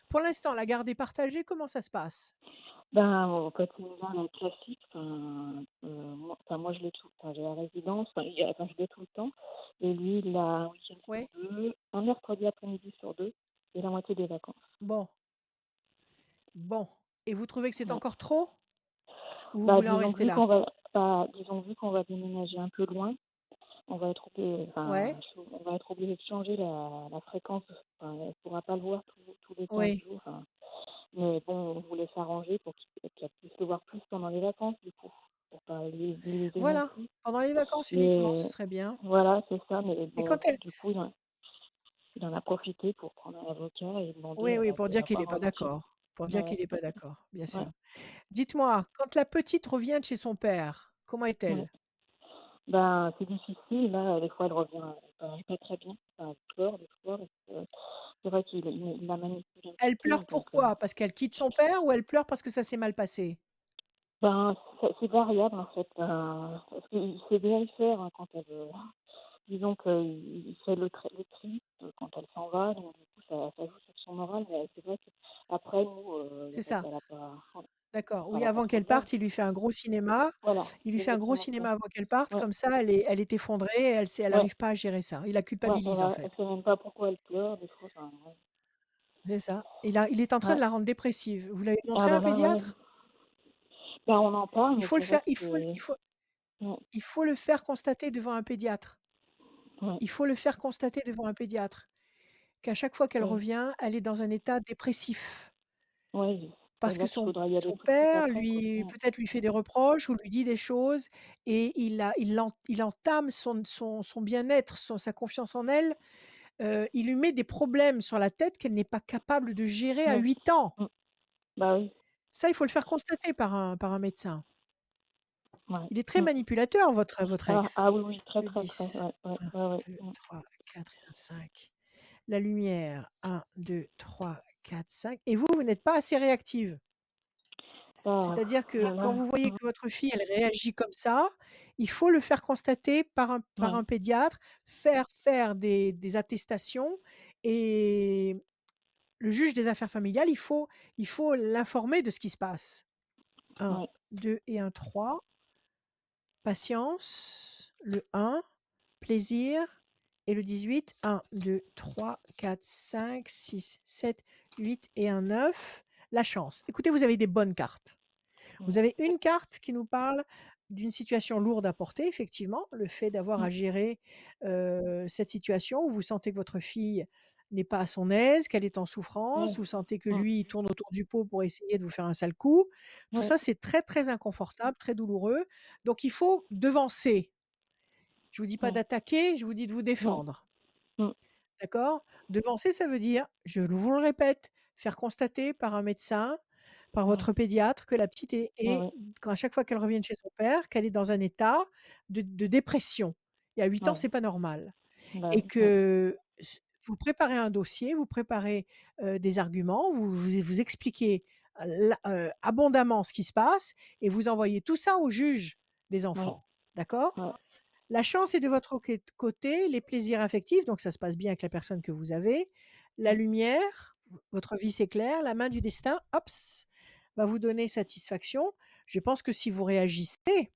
Pour l'instant, la garde est partagée, comment ça se passe? Ben, au quotidien, le classique, moi je l'ai tout enfin, j'ai la résidence, enfin, je l'ai tout le temps et lui, il l'a un week-end sur Ouais? 2, un mercredi après-midi sur 2 et la moitié des vacances. Bon, bon, et vous trouvez que c'est Ouais. encore trop? Ou vous Bah, voulez en rester là? disons vu qu'on va déménager un peu loin, on va être obligé enfin, Ouais? on va être obligé de changer la fréquence, enfin, elle pourra pas le voir tous les 15 Oui. jours, enfin, mais bon, on voulait s'arranger pour qu'elle puisse le voir plus pendant les vacances, du coup, pour pas l'user non Voilà, plus. pendant les vacances uniquement, ce Mais serait bien. voilà, c'est ça, mais Et bon, quand elle du coup, il en a profité pour prendre un avocat et demander oui, oui, pour dire qu'il est d'avoir pas un avis. d'accord, pour dire Ouais, qu'il est pas d'accord, bien ouais, sûr. Dites-moi, quand la petite revient de chez son père, comment ouais. est-elle? Ben, c'est difficile, là, des fois, elle revient, pas très bien. Enfin, elle pleure des fois, parce que c'est vrai qu'il la manipule un petit Elle peu, pleure donc pourquoi? Parce qu'elle quitte son père ou elle pleure parce que ça s'est mal passé? ben, c'est variable, en fait, parce qu'il sait bien y faire, hein, quand elle, disons qu'il fait le tri, quand elle s'en va, donc du coup, ça joue sur son moral, mais c'est vrai qu'après nous, C'est ça, elle a pas d'accord. elle Oui, a pas avant trop qu'elle de mal. parte, il lui fait un gros cinéma. Voilà, Il lui c'est fait un gros exactement ça. cinéma avant qu'elle parte, Ouais, comme ça elle est effondrée et elle ouais, arrive pas à gérer ça. Il la ouais, culpabilise en elle fait. sait même pas pourquoi elle pleure, des fois, enfin, ouais. C'est ça. Il est en train de Ouais. la rendre dépressive. Vous l'avez Ah montré à bah un là, ouais. pédiatre? Bah, on en parle, Il mais faut le c'est vrai faire que c'est ouais, il faut le faire constater devant un pédiatre. ouais, Il faut le faire constater devant un pédiatre, qu'à chaque fois qu'elle oui, revient, elle est dans un état dépressif. ouais, parce que C'est-à-dire qu'il faudra y aller son tout de suite père après, quoi. peut-être lui fait des reproches ou lui dit des choses et il entame son bien-être, sa confiance en elle, il lui met des problèmes sur la tête qu'elle n'est pas capable de gérer à Ouais. 8 ans. Mmh. Bah oui, Ça, il faut le faire constater par un médecin. ouais. Il est très Mmh. manipulateur votre Ah ex. oui, oui, très, Le très, très, 10, ouais, ouais, 1, ouais, ouais. 2, 3, 4 et un 5. La lumière, 1, 2, 3, 4, 5 et vous n'êtes pas assez réactive. Bah, C'est-à-dire que quand voilà. vous voyez que votre fille, elle réagit comme ça, il faut le faire constater par Ouais, un pédiatre, faire des attestations et le juge des affaires familiales, il faut l'informer de ce qui se passe. 1, ouais, 2 et un 3. Patience, le 1, plaisir et le 18. 1, 2, 3, 4, 5, 6, 7, 8 et un 9. La chance. Écoutez, vous avez des bonnes cartes. Vous ouais, avez une carte qui nous parle d'une situation lourde à porter, effectivement, le fait d'avoir à mmh, gérer, cette situation où vous sentez que votre fille n'est pas à son aise, qu'elle est en souffrance, ouais, vous sentez que mmh, lui, il tourne autour du pot pour essayer de vous faire un sale coup. Tout ouais, ça, c'est très, très inconfortable, très douloureux. Donc il faut devancer. Je vous dis pas ouais, d'attaquer, je vous dis de vous ouais, défendre. mmh, D'accord? Devancer, ça veut dire, je vous le répète, faire constater par un médecin, par ouais, votre pédiatre que la petite ouais, ouais, quand à chaque fois qu'elle revient de chez son père, qu'elle est dans un état de dépression et à 8 ans, ouais, c'est pas normal bah et oui, mmh, que vous préparez un dossier, vous préparez, des arguments, vous expliquez, abondamment ce qui se passe et vous envoyez tout ça au juge des ouais, enfants. D'accord? ouais, La chance est de votre côté, les plaisirs affectifs, donc ça se passe bien avec la personne que vous avez. La mmh, lumière, votre vie s'éclaire, la main du destin, hops, va vous donner satisfaction. Je pense que si vous réagissez,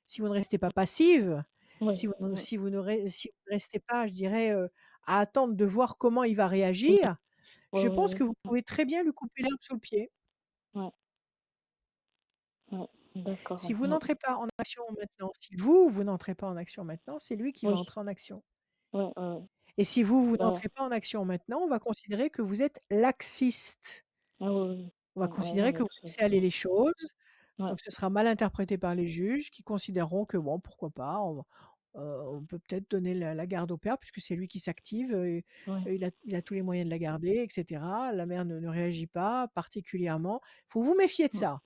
si vous ne restez pas passive, ouais, mmh, si vous ne restez pas, je dirais, à attendre de voir comment il va oui, réagir, ouais, je ouais, pense ouais, que vous pouvez très bien lui couper l'herbe sous le pied. ouais, ouais, d'accord, Si vous mmh, n'entrez pas en action maintenant, si vous n'entrez pas en action maintenant, c'est lui qui va oui, entrer en action. ouais, ouais, ouais, Et si vous bah, n'entrez pas en action maintenant, on va considérer que vous êtes laxiste. ah oui, On va oui, ouais, non, considérer mais que vous tout laissez aller mmh, les choses, ouais, donc ce sera mal interprété par les juges qui considéreront que bon, pourquoi pas, on peut peut-être donner la garde au père puisque c'est lui qui s'active, ouais, et il a tous les moyens de la garder et cetera. La mère ne réagit pas particulièrement. Faut vous méfier de mmh. ça.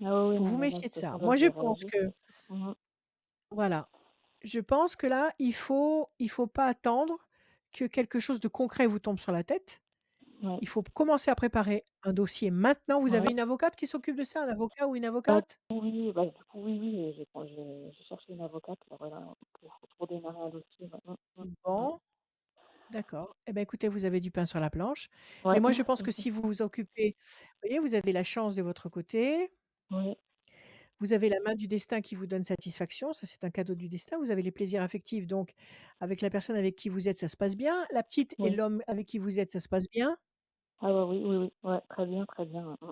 Ah oui, Faut non, vous mais là, méfier de c'est ça. sûr, là, Moi, je je vais pense réagir, que c'est sûr. Mmh, voilà. Je pense que là, il faut pas attendre que quelque chose de concret vous tombe sur la tête. ouais, Il faut commencer à préparer un dossier maintenant. Vous avez ouais. une avocate qui s'occupe de ça? Un avocat ou une Bah, avocate? oui, bah, du coup, oui, oui, j'ai cherché une avocate, là, voilà, pour démarrer un dossier, ouais, ouais. Bon, d'accord. Eh ben, écoutez, vous avez du pain sur la planche. Mais Ouais, moi, je pense que si vous vous occupez vous voyez, vous avez la chance de votre côté, ouais, vous avez la main du destin qui vous donne satisfaction, ça, c'est un cadeau du destin. Vous avez les plaisirs affectifs, donc avec la personne avec qui vous êtes, ça se passe bien. La petite et ouais. l'homme avec qui vous êtes, ça se passe bien. Ah bah, oui, oui, oui, ouais, très bien, très bien, ouais,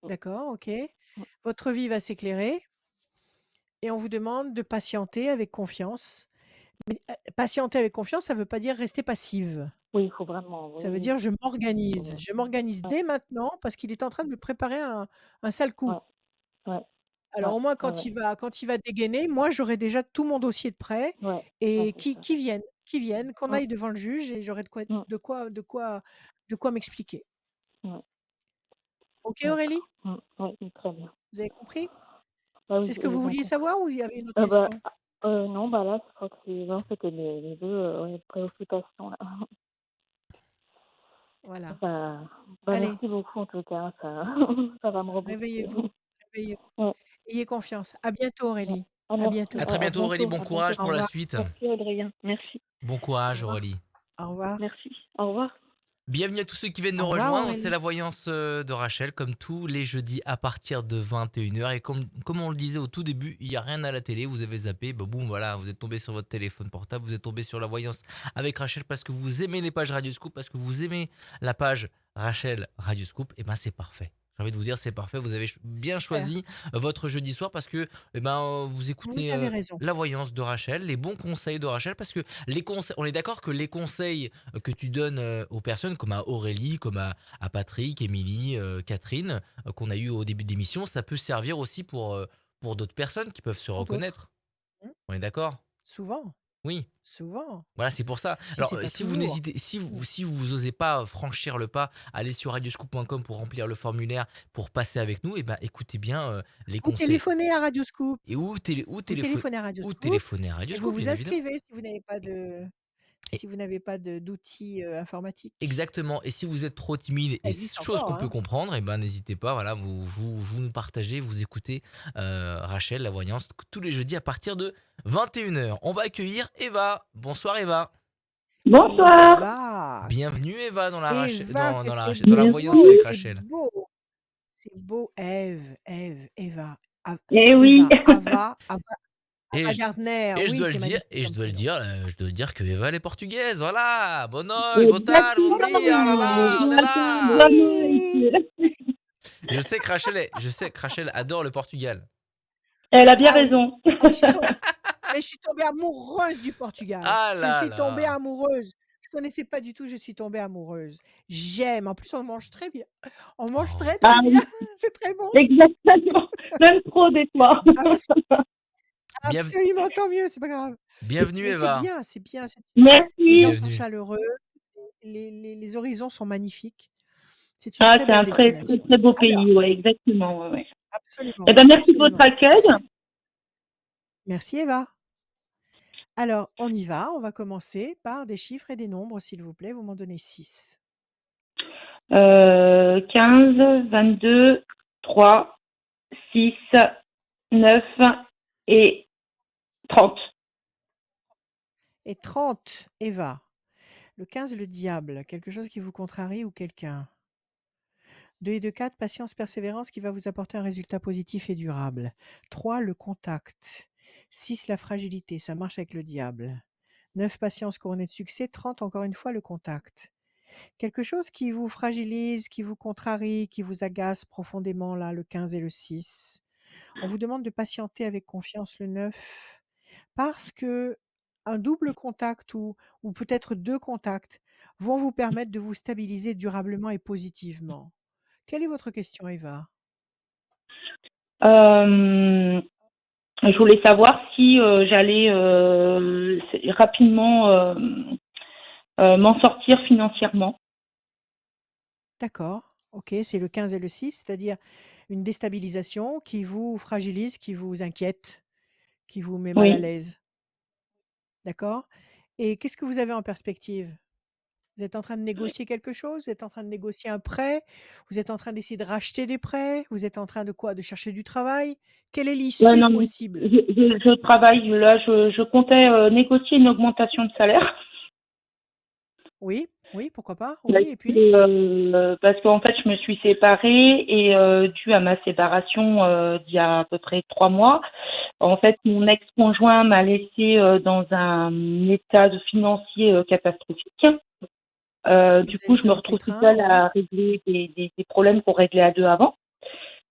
D'accord, OK. mmh. Votre vie va s'éclairer et on vous demande de patienter avec confiance. Mais, patienter avec confiance, ça ne veut pas dire rester passive. Oui, il faut vraiment, Ça oui, veut oui, dire je faut m'organise. Je m'organise ouais, dès maintenant parce qu'il est en train de me préparer un sale coup. ouais, ouais, Alors ouais, au moins ouais, ouais, quand il va dégainer, moi j'aurai déjà tout mon dossier de prêt ouais, ouais, et c'est ça. qui vienne, qu'on Mmh, aille devant le juge et j'aurai mmh, de quoi m'expliquer. ouais, OK d'accord. Aurélie? Oui, très bien. Vous avez compris? Bah C'est oui, ce que j'ai vous bien vouliez compris. savoir ou il y avait une autre question? Non, bah, là, je crois que c'est non, c'était les 2 ouais, préoccupations, là. Voilà. Bah Allez, merci beaucoup en tout cas, ça ça va me rebooster. réveillez-vous, réveillez-vous. Ouais, Ayez confiance. À bientôt ouais. Aurélie. Ah À merci, À bientôt. très à bientôt Aurélie, bientôt, bon à courage bientôt. Au pour la revoir. suite. Merci Adrien, merci. Bon Au courage revoir, Aurélie. Au revoir. merci. Au revoir. Bienvenue à tous ceux qui viennent nous Au revoir rejoindre, c'est Aurélie. la voyance de Rachel, comme tous les jeudis à partir de 21h. Et comme on le disait au tout début, il n'y a rien à la télé, vous avez zappé, bah boum, voilà, vous êtes tombé sur votre téléphone portable, vous êtes tombé sur la voyance avec Rachel parce que vous aimez les pages Radioscoop, parce que vous aimez la page Rachel Radioscoop, et ben c'est parfait. J'ai envie de vous dire, c'est parfait. Vous avez bien Super. choisi votre jeudi soir parce que vous Vous écoutez avez raison. la voyance de Rachel, les bons conseils de Rachel, parce que les conseils, on est d'accord que les conseils que tu donnes aux personnes, comme à Aurélie, comme à Patrick, Émilie, Catherine, qu'on a eu au début de l'émission, ça peut servir aussi pour d'autres personnes qui peuvent se Pour d'autres. reconnaître. Mmh. On est d'accord? Souvent, Oui. souvent. Voilà, c'est pour ça. Si Alors, c'est pas si vous toujours. n'hésitez, Mmh. si vous osez pas franchir le pas, aller sur radioscoop.com pour remplir le formulaire pour passer avec nous, et ben écoutez bien les Ou conseils. téléphonez à Radioscoop. Et Vous téléphonez à Radioscoop téléphoner à et vous Radioscoop, vous bien évidemment. inscrivez Et si vous n'avez pas d'outils, informatiques. exactement. Et si vous êtes trop timide, Ça et existe chose encore, qu'on peut hein. comprendre, et ben n'hésitez pas. Voilà, vous nous partagez, vous écoutez Rachel, la voyance, tous les jeudis à partir de 21h. On va accueillir Eva. Bonsoir Eva. Bonsoir. Eva! Bienvenue Eva dans la Eva, que c'est dans la voyance beau, avec Merci. c'est Rachel. beau, c'est beau. Eva, Eh oui. Et Ava je, Gardner, et je oui, dois le c'est dire, magnifique comme prénom. je dois le dire que Eva elle est portugaise, voilà. Boa noite, boa tarde, bom Exactement. dia, oh là là, on est Attends, là. bonne Oui! note. Je sais que Rachel adore le Portugal. Elle a bien Ah oui. raison. Ah mais je suis tombée amoureuse du Portugal. Ah Je là suis tombée là. amoureuse. Je connaissais pas du tout, je suis tombée amoureuse. J'aime, en plus on mange très bien. On mange Oh, très, Ah très bien. oui, C'est très bon. exactement. Même trop des fois. Abs Bien- absolument, tant mieux, c'est pas grave. bienvenue Mais Eva. c'est bien, les gens Merci. sont Bienvenue. chaleureux, les horizons sont magnifiques. C'est une Ah, très c'est belle un très, très, destination. très beau Alors, pays, ouais, exactement. Ouais, ouais. Eh absolument, ben, merci de votre absolument. accueil. Merci Eva. Alors, on y va, on va commencer par des chiffres et des nombres, s'il vous plaît, vous m'en donnez 6. 15, 22, 3, 6, 9 et 30. Et 30, Eva. Le 15, le diable, quelque chose qui vous contrarie ou quelqu'un. 2 et 2, 4, patience, persévérance qui va vous apporter un résultat positif et durable. 3, le contact. 6, la fragilité, ça marche avec le diable. 9, patience couronnée de succès. 30, encore une fois, le contact. Quelque chose qui vous fragilise, qui vous contrarie, qui vous agace profondément, là, le 15 et le 6. On vous demande de patienter avec confiance le 9 parce que un double contact ou peut-être 2 contacts vont vous permettre de vous stabiliser durablement et positivement. Quelle est votre question, Eva? Euh, je voulais savoir si j'allais rapidement m'en sortir financièrement. D'accord, OK, c'est le 15 et le 6, c'est-à-dire une déstabilisation qui vous fragilise, qui vous inquiète, qui vous met mal à Oui. l'aise. D'accord? Et qu'est-ce que vous avez en perspective? Vous êtes en train de négocier quelque chose? Vous êtes en train de négocier un prêt? Vous êtes en train d'essayer de racheter des prêts? Vous êtes en train de quoi? De chercher du travail? Quelle est l'issue Non, mais possible? je travaille là, je comptais négocier une augmentation de salaire. Oui, oui, pourquoi pas? Là, Oui, et puis? parce qu'en fait, je me suis séparée et dû à ma séparation d'il y a à peu près 3 mois, en fait, mon ex-conjoint m'a laissé dans un état de financier catastrophique. Et Du vous allez coup, je me faire un retrouve toute pétrin, seule ouais, à régler des problèmes qu'on réglait à deux avant.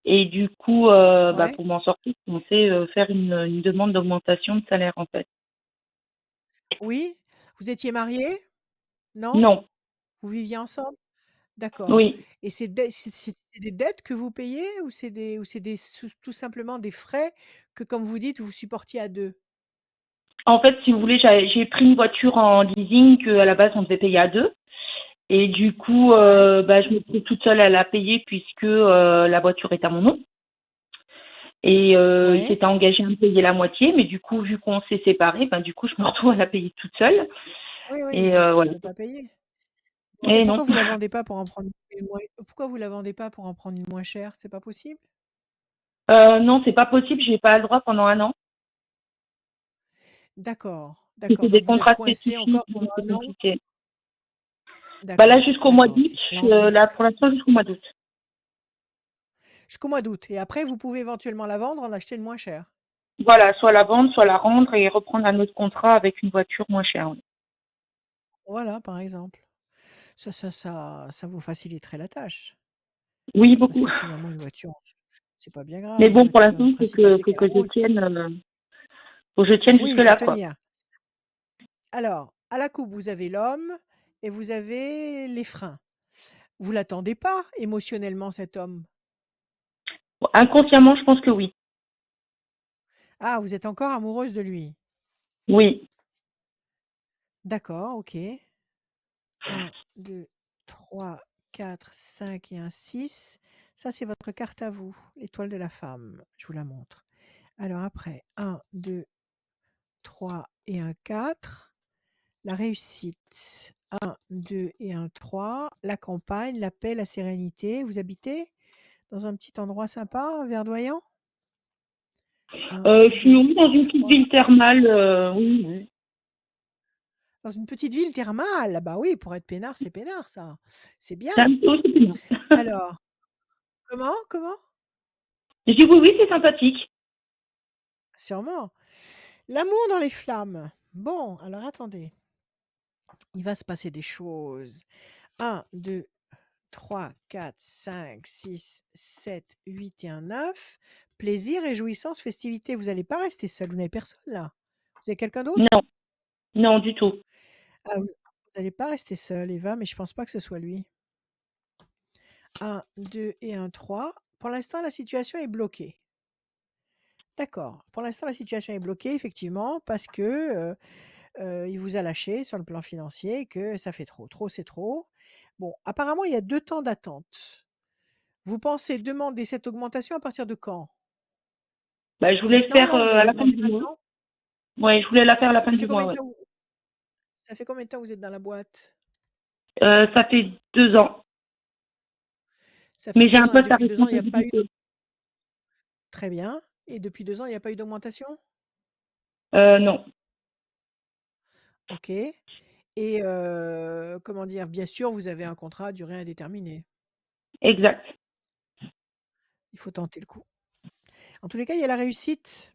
Et du coup, ouais. pour m'en sortir, je pensais faire une demande d'augmentation de salaire, en fait. Oui? Vous étiez mariés? Non? Non, Vous viviez ensemble? D'accord. oui. Et c'est des dettes que vous payez ou c'est des tout simplement des frais que, comme vous dites, vous supportiez à 2? En fait, si vous voulez, j'ai pris une voiture en leasing qu'à la base, on devait payer à deux. Et du coup, Ouais, je me trouve toute seule à la payer puisque la voiture est à mon nom. Et il ouais. s'était engagé à me payer la moitié, mais du coup, vu qu'on s'est séparés, du coup, je me retrouve à la payer toute seule. Oui, oui, Et vous voilà. pouvez pas payer. Bon, et Et non. pourquoi vous la vendez pas pour en prendre une moins pourquoi vous la vendez pas pour en prendre une moins chère? C'est pas possible? Non, c'est pas possible, j'ai pas le droit pendant un an. D'accord, d'accord, C'était des donc vous êtes contrats coincé spécifiques, encore donc pendant c'est 1 an? compliqué. Là, D'accord, jusqu'au mois d'accord, d'août, OK. Alors on y va. là, pour l'instant, jusqu'au mois d'août. Jusqu'au mois d'août et après vous pouvez éventuellement la vendre, en acheter une moins chère? Voilà, soit la vendre, soit la rendre et reprendre un autre contrat avec une voiture moins chère. Oui. Voilà, par exemple. Ça vous faciliterait la tâche. Oui, Parce beaucoup. que finalement, une voiture, c'est pas bien Mais grave, une bon, pour voiture. Le l'instant, il principal, c'est qu'elle je roule. tienne, faut que je tienne Oui, il faut jusque-là, quoi. tenir. Alors, à la coupe, vous avez l'homme et vous avez les freins. Vous l'attendez pas émotionnellement, cet homme? Bon, inconsciemment, je pense que oui. Ah, vous êtes encore amoureuse de lui? Oui. D'accord, OK. 1, 2, 3, 4, 5 et un 6. Ça, c'est votre carte à vous, l'étoile de la femme. Je vous la montre. Alors après, 1, 2, 3 et un 4. La réussite. 1, 2 et un 3. La campagne, la paix, la sérénité. Vous habitez dans un petit endroit sympa, verdoyant? 1, Je suis 2, oui, dans une petite 3, ville thermale, 4, oui, oui. dans une petite ville thermale? Bah oui, pour être peinard, c'est peinard ça. C'est bien. C'est un peu c'est bien. Alors, comment? Je dis: «Oui, oui, c'est sympathique». Sûrement. L'amour dans les flammes. Bon, alors attendez, il va se passer des choses. 1, 2, 3, 4, 5, 6, 7, 8 et un 9. Plaisir, réjouissance, festivité. Vous n'allez pas rester seul, vous n'avez personne là. Vous avez quelqu'un d'autre? Non, non, du tout. Ah, vous n'allez pas rester seul, Eva, mais je pense pas que ce soit lui. 1, 2 et un 3. Pour l'instant, la situation est bloquée. D'accord. Pour l'instant, la situation est bloquée, effectivement, parce que il vous a lâché sur le plan financier et que ça fait trop. Trop, c'est trop. Bon, apparemment, il y a 2 temps d'attente. Vous pensez demander cette augmentation à partir de quand? Bah, je voulais Maintenant, faire, là, vous à allez la fin demander du mois. maintenant? Ouais, je voulais la faire à la fin Ça du fait combien mois, de ouais. temps ça fait combien de temps que vous êtes dans la boîte? Ça fait 2 ans, Ça fait mais j'ai 2 un ans et poste à depuis 2 ans, il n'y a pas eu responsabilité. très bien et depuis 2 ans, il n'y a pas eu d'augmentation? Non, OK et comment dire? Bien sûr, vous avez un contrat à durée indéterminée. exact. Il faut tenter le coup. En tous les cas, il y a la réussite,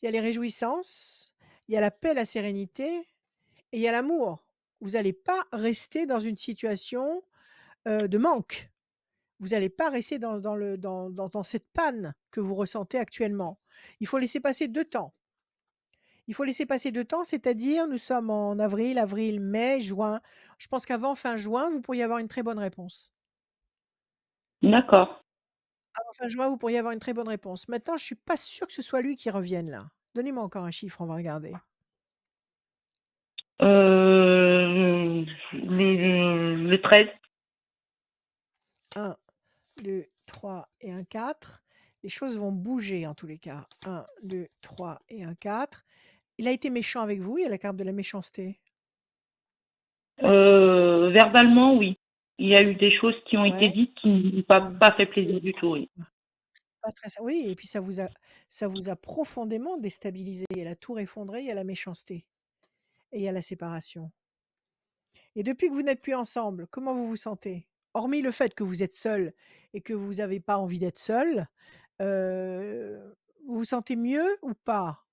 il y a les réjouissances, il y a la paix, la sérénité et il y a l'amour. Vous n'allez pas rester dans une situation, de manque. Vous n'allez pas rester dans cette panne que vous ressentez actuellement. Il faut laisser passer 2 temps. Il faut laisser passer 2 temps, c'est-à-dire nous sommes en avril, mai, juin. Je pense qu'avant fin juin, vous pourriez avoir une très bonne réponse. D'accord. Avant fin juin, vous pourriez avoir une très bonne réponse. Maintenant, je suis pas sûre que ce soit lui qui revienne là. Donnez-moi encore un chiffre, on va regarder. Le 13. 1, 2, 3 et un 4. Les choses vont bouger en tous les cas. 1, 2, 3 et un 4. Il a été méchant avec vous, il y a la carte de la méchanceté. Verbalement, oui. Il y a eu des choses qui ont été Ouais. dites qui n'ont Ah, pas fait plaisir du tout, oui. pas très oui et puis ça vous a profondément déstabilisé. Il y a la tour effondrée, il y a la méchanceté et il y a la séparation. Et depuis que vous n'êtes plus ensemble, comment vous vous sentez? Hormis le fait que vous êtes seul et que vous avez pas envie d'être seul, vous vous sentez mieux ou pas?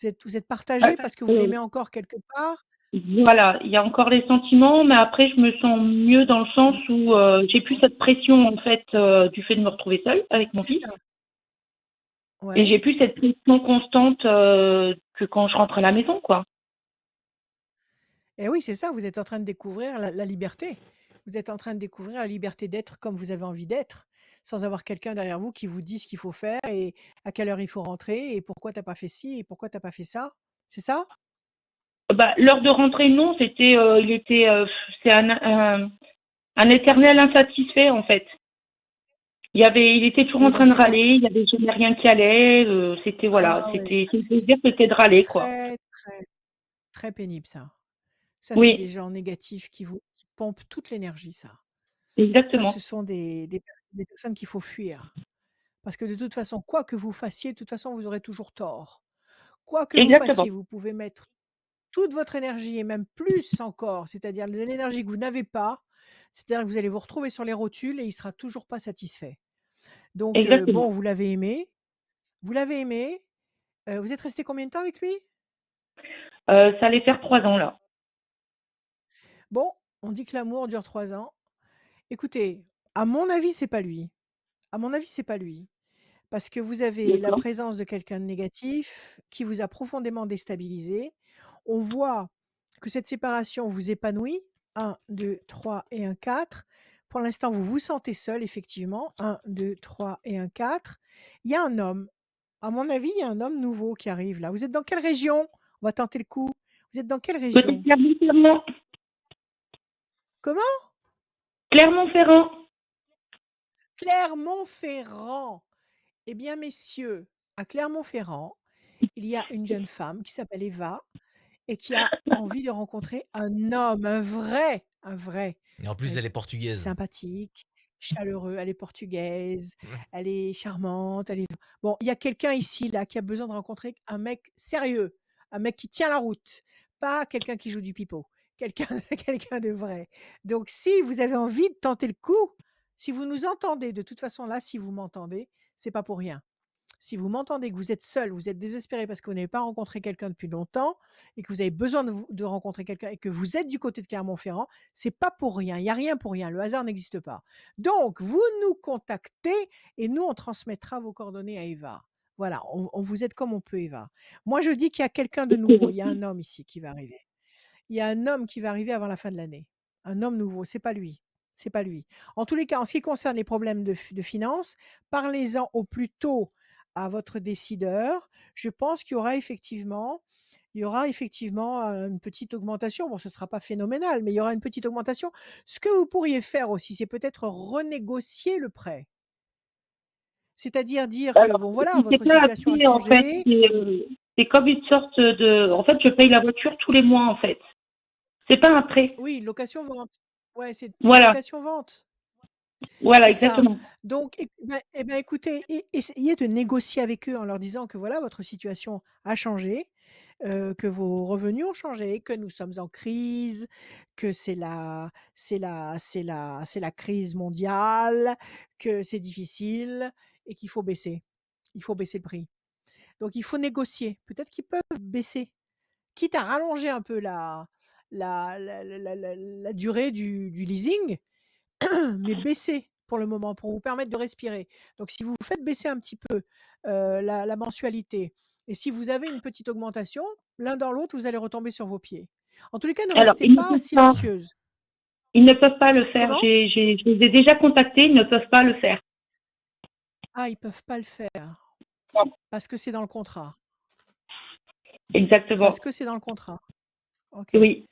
Vous êtes Ah, partagé parce que vous l'aimez encore quelque part? voilà, il y a encore les sentiments, mais après je me sens mieux dans le sens où, j'ai plus cette pression en fait, du fait de me retrouver seule avec mon C'est fils ça. et Ouais. j'ai plus cette pression constante, que quand je rentre à la maison, quoi. Et oui, c'est ça, vous êtes en train de découvrir la liberté. Vous êtes en train de découvrir la liberté d'être comme vous avez envie d'être, sans avoir quelqu'un derrière vous qui vous dit ce qu'il faut faire et à quelle heure il faut rentrer et pourquoi tu as pas fait ci et pourquoi tu as pas fait ça. C'est ça? Bah, l'heure de rentrée, non, c'était, il était, c'est un éternel insatisfait, en fait. Il était toujours en Oui, train donc de c'était râler, il y avait jamais rien qui allait, c'était voilà, ah ouais, c'était ça son plaisir, c'était de c'est râler, quoi. très, très, très pénible ça. Ça, c'est des Oui, gens négatifs qui pompent toute l'énergie, ça. Ça, ce exactement, sont des personnes qu'il faut fuir. Parce que de toute façon, quoi que vous fassiez, de toute façon, vous aurez toujours tort. Quoi que vous exactement, fassiez, vous pouvez mettre toute votre énergie et même plus encore, c'est-à-dire de l'énergie que vous n'avez pas, c'est-à-dire que vous allez vous retrouver sur les rotules et il sera toujours pas satisfait. Donc bon, exactement. vous l'avez aimé, vous êtes resté combien de temps avec lui? Ça allait faire 3 ans, là. Bon, on dit que l'amour dure 3 ans. Écoutez, À mon avis, c'est pas lui. À mon avis, c'est pas lui. Parce que vous avez la D'accord. présence de quelqu'un de négatif qui vous a profondément déstabilisé. On voit que cette séparation vous épanouit. 1, 2, 3 et un 4. Pour l'instant, vous vous sentez seul, effectivement. 1, 2, 3 et un 4. Il y a un homme. À mon avis, il y a un homme nouveau qui arrive là. Vous êtes dans quelle région? On va tenter le coup. Vous êtes dans quelle Côté région? Clermont-Ferrand. Comment? Clermont-Ferrand. Clermont-Ferrand. Eh bien, messieurs, à Clermont-Ferrand, il y a une jeune femme qui s'appelle Eva et qui a envie de rencontrer un homme, un vrai, Et en plus, elle est portugaise. sympathique, chaleureux. Elle est portugaise, Ouais. elle est charmante. Bon, il y a quelqu'un ici là qui a besoin de rencontrer un mec sérieux, un mec qui tient la route, pas quelqu'un qui joue du pipeau, quelqu'un, quelqu'un de vrai. Donc, si vous avez envie de tenter le coup, si vous nous entendez, de toute façon là, si vous m'entendez, c'est pas pour rien. Si vous m'entendez que vous êtes seul, vous êtes désespéré parce que vous n'avez pas rencontré quelqu'un depuis longtemps et que vous avez besoin de rencontrer quelqu'un et que vous êtes du côté de Clermont-Ferrand, c'est pas pour rien. Il n'y a rien pour rien. Le hasard n'existe pas. Donc, vous nous contactez et nous, on transmettra vos coordonnées à Eva. Voilà, on vous aide comme on peut, Eva. Moi, je dis qu'il y a quelqu'un de nouveau. Il y a un homme ici qui va arriver. Il y a un homme qui va arriver avant la fin de l'année. Un homme nouveau, c'est pas lui. C'est pas lui. En tous les cas, en ce qui concerne les problèmes de finances, parlez-en au plus tôt à votre décideur. Je pense il y aura effectivement une petite augmentation. Bon, ce ne sera pas phénoménal, mais il y aura une petite augmentation. Ce que vous pourriez faire aussi, c'est peut-être renégocier le prêt. C'est-à-dire dire que, Alors, bon, voilà, c'est votre pas un situation a prix, en fait. changé. C'est comme une sorte de. En fait, je paye la voiture tous les mois, en fait. C'est pas un prêt. Oui, location-vente. Ouais, c'est une Voilà. location-vente. Voilà, C'est ça. exactement. Donc, écoutez, essayez de négocier avec eux en leur disant que voilà, votre situation a changé, que vos revenus ont changé, que nous sommes en crise, que c'est la crise mondiale, que c'est difficile et qu'il faut baisser. Il faut baisser le prix. Donc, il faut négocier. Peut-être qu'ils peuvent baisser, quitte à rallonger un peu la durée du leasing, mais baisser pour le moment, pour vous permettre de respirer. Donc si vous faites baisser un petit peu, la mensualité et si vous avez une petite augmentation, l'un dans l'autre, vous allez retomber sur vos pieds. En tous les cas, ne Alors, restez pas silencieuse. ils ne peuvent pas le faire. Comment? Je les ai déjà contactés, ils ne peuvent pas le faire. Ah, ils peuvent pas le faire Non. parce que c'est dans le contrat. Exactement. Parce que c'est dans le contrat. OK. Oui.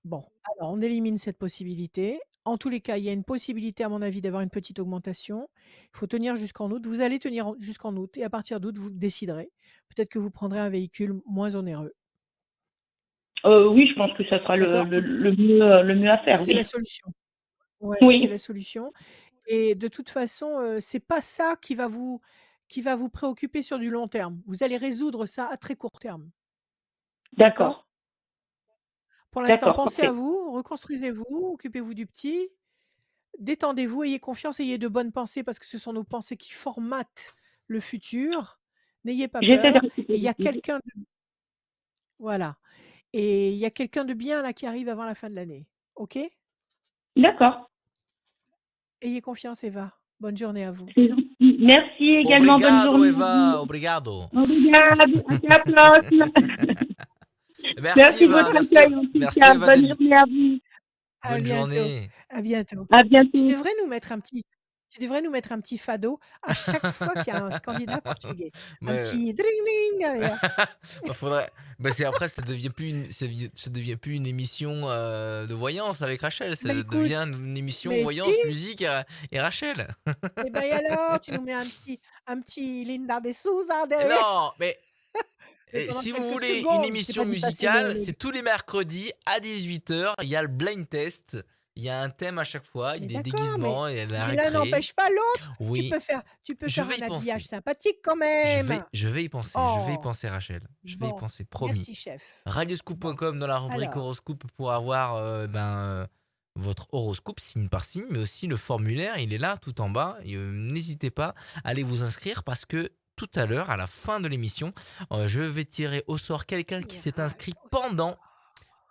Bon, alors on élimine cette possibilité. En tous les cas, il y a une possibilité, à mon avis, d'avoir une petite augmentation. Il faut tenir jusqu'en août. Vous allez tenir jusqu'en août et à partir d'août, vous déciderez. Peut-être que vous prendrez un véhicule moins onéreux. Oui, je pense que ça sera D'accord? le mieux à faire, C'est oui. la solution. Ouais, c'est la Oui, solution et de toute façon, c'est pas ça qui va vous préoccuper sur du long terme. Vous allez résoudre ça à très court terme. d'accord. D'accord? Pour l'instant, D'accord, pensez ok. à vous, reconstruisez-vous, occupez-vous du petit, détendez-vous, ayez confiance, ayez de bonnes pensées parce que ce sont nos pensées qui formatent le futur. N'ayez pas J'essaie de peur rester et il y a positive. quelqu'un de voilà et il y a quelqu'un de bien là qui arrive avant la fin de l'année. OK? D'accord. Ayez confiance Eva. Bonne journée à vous. C'est gentil. Merci également, bonne Obrigado, journée à Eva, vous. obrigado. Obrigado, à la prochaine. Merci, Merci de Eva, votre merci, accueil en tout merci, cas. Eva, Bonne journée à vous. À bonne bientôt, journée. à bientôt. À Tu bientôt. devrais nous mettre un petit tu devrais nous mettre un petit fado à chaque fois qu'il y a un candidat portugais. Un Mais, petit dring dring derrière. faudrait. Parce qu'après, ça devient plus une émission de voyance avec Rachel. Ça Bah devient écoute, une émission mais si, voyance, musique et Rachel. et alors, tu nous mets un petit Linda de Souza derrière. Non, mais Mais pendant si vous quelques voulez une secondes, je t'ai émission pas dit passer le musicale, le c'est tous les mercredis à 18h. Il y a le blind test. Il y a un thème à chaque fois. Il y mais a des d'accord, déguisements, il y a la mais l'un récré. n'empêche pas l'autre. Oui, Tu peux je faire vais un y habillage penser. sympathique quand même. Je vais y penser. Je vais y Oh, penser, Rachel. Je vais y bon, penser, promis. merci chef. Bon, Radioscoop.com dans la rubrique alors, horoscope pour avoir votre horoscope signe par signe, mais aussi le formulaire, il est là tout en bas. Et, n'hésitez pas à aller vous inscrire parce que tout à l'heure, à la fin de l'émission, je vais tirer au sort quelqu'un qui s'est tirage inscrit au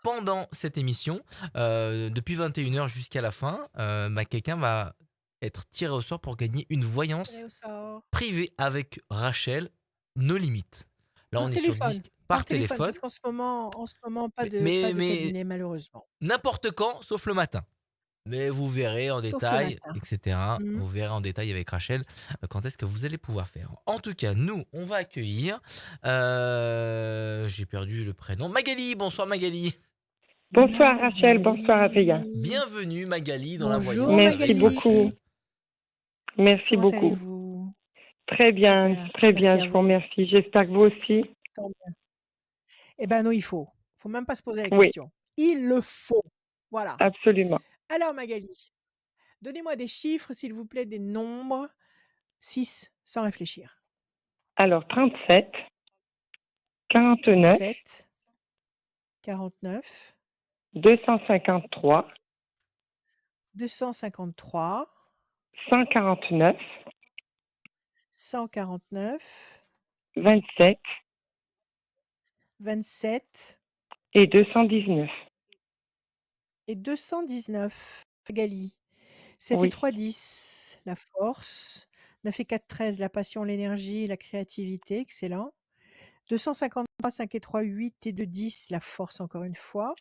pendant cette émission, depuis 21h jusqu'à la fin. Quelqu'un va être tiré au sort pour gagner une Tiré voyance au sort. privée avec Rachel, nos limites. Là, Par on est sur 10 téléphone, par par téléphone, téléphone, parce qu'en ce moment, pas mais, de mais, pas de mais cabinet malheureusement. n'importe quand, sauf le matin. Mais vous verrez en Sauf le détail, matin. etc. Mmh. Vous verrez en détail avec Rachel quand est-ce que vous allez pouvoir faire. En tout cas, nous, on va accueillir. J'ai perdu le prénom. Magali, bonsoir Magali. Bonsoir Rachel, bonsoir Adrien. Magali. Bienvenue Magali dans la Bonjour voyance avec Merci Magali. beaucoup. Merci Comment beaucoup. allez-vous? Très bien, Super, très merci bien, à je vous vous. remercie. J'espère que vous aussi. Tant mieux. Eh ben non, il faut. Faut même pas se poser la Oui, question. Il le faut. Voilà. absolument. Alors Magali, donnez-moi des chiffres, s'il vous plaît, des nombres. 6, sans réfléchir. Alors 37, 49, 37, 49, 253, 253, 149, 149, 27 27 et 219. et 219. Magali. 7 et Oui, 3, 10, la force. 9 et 4, 13, la passion, l'énergie, la créativité, excellent. 253, 5 et 3, 8 et 2, 10, la force encore une fois.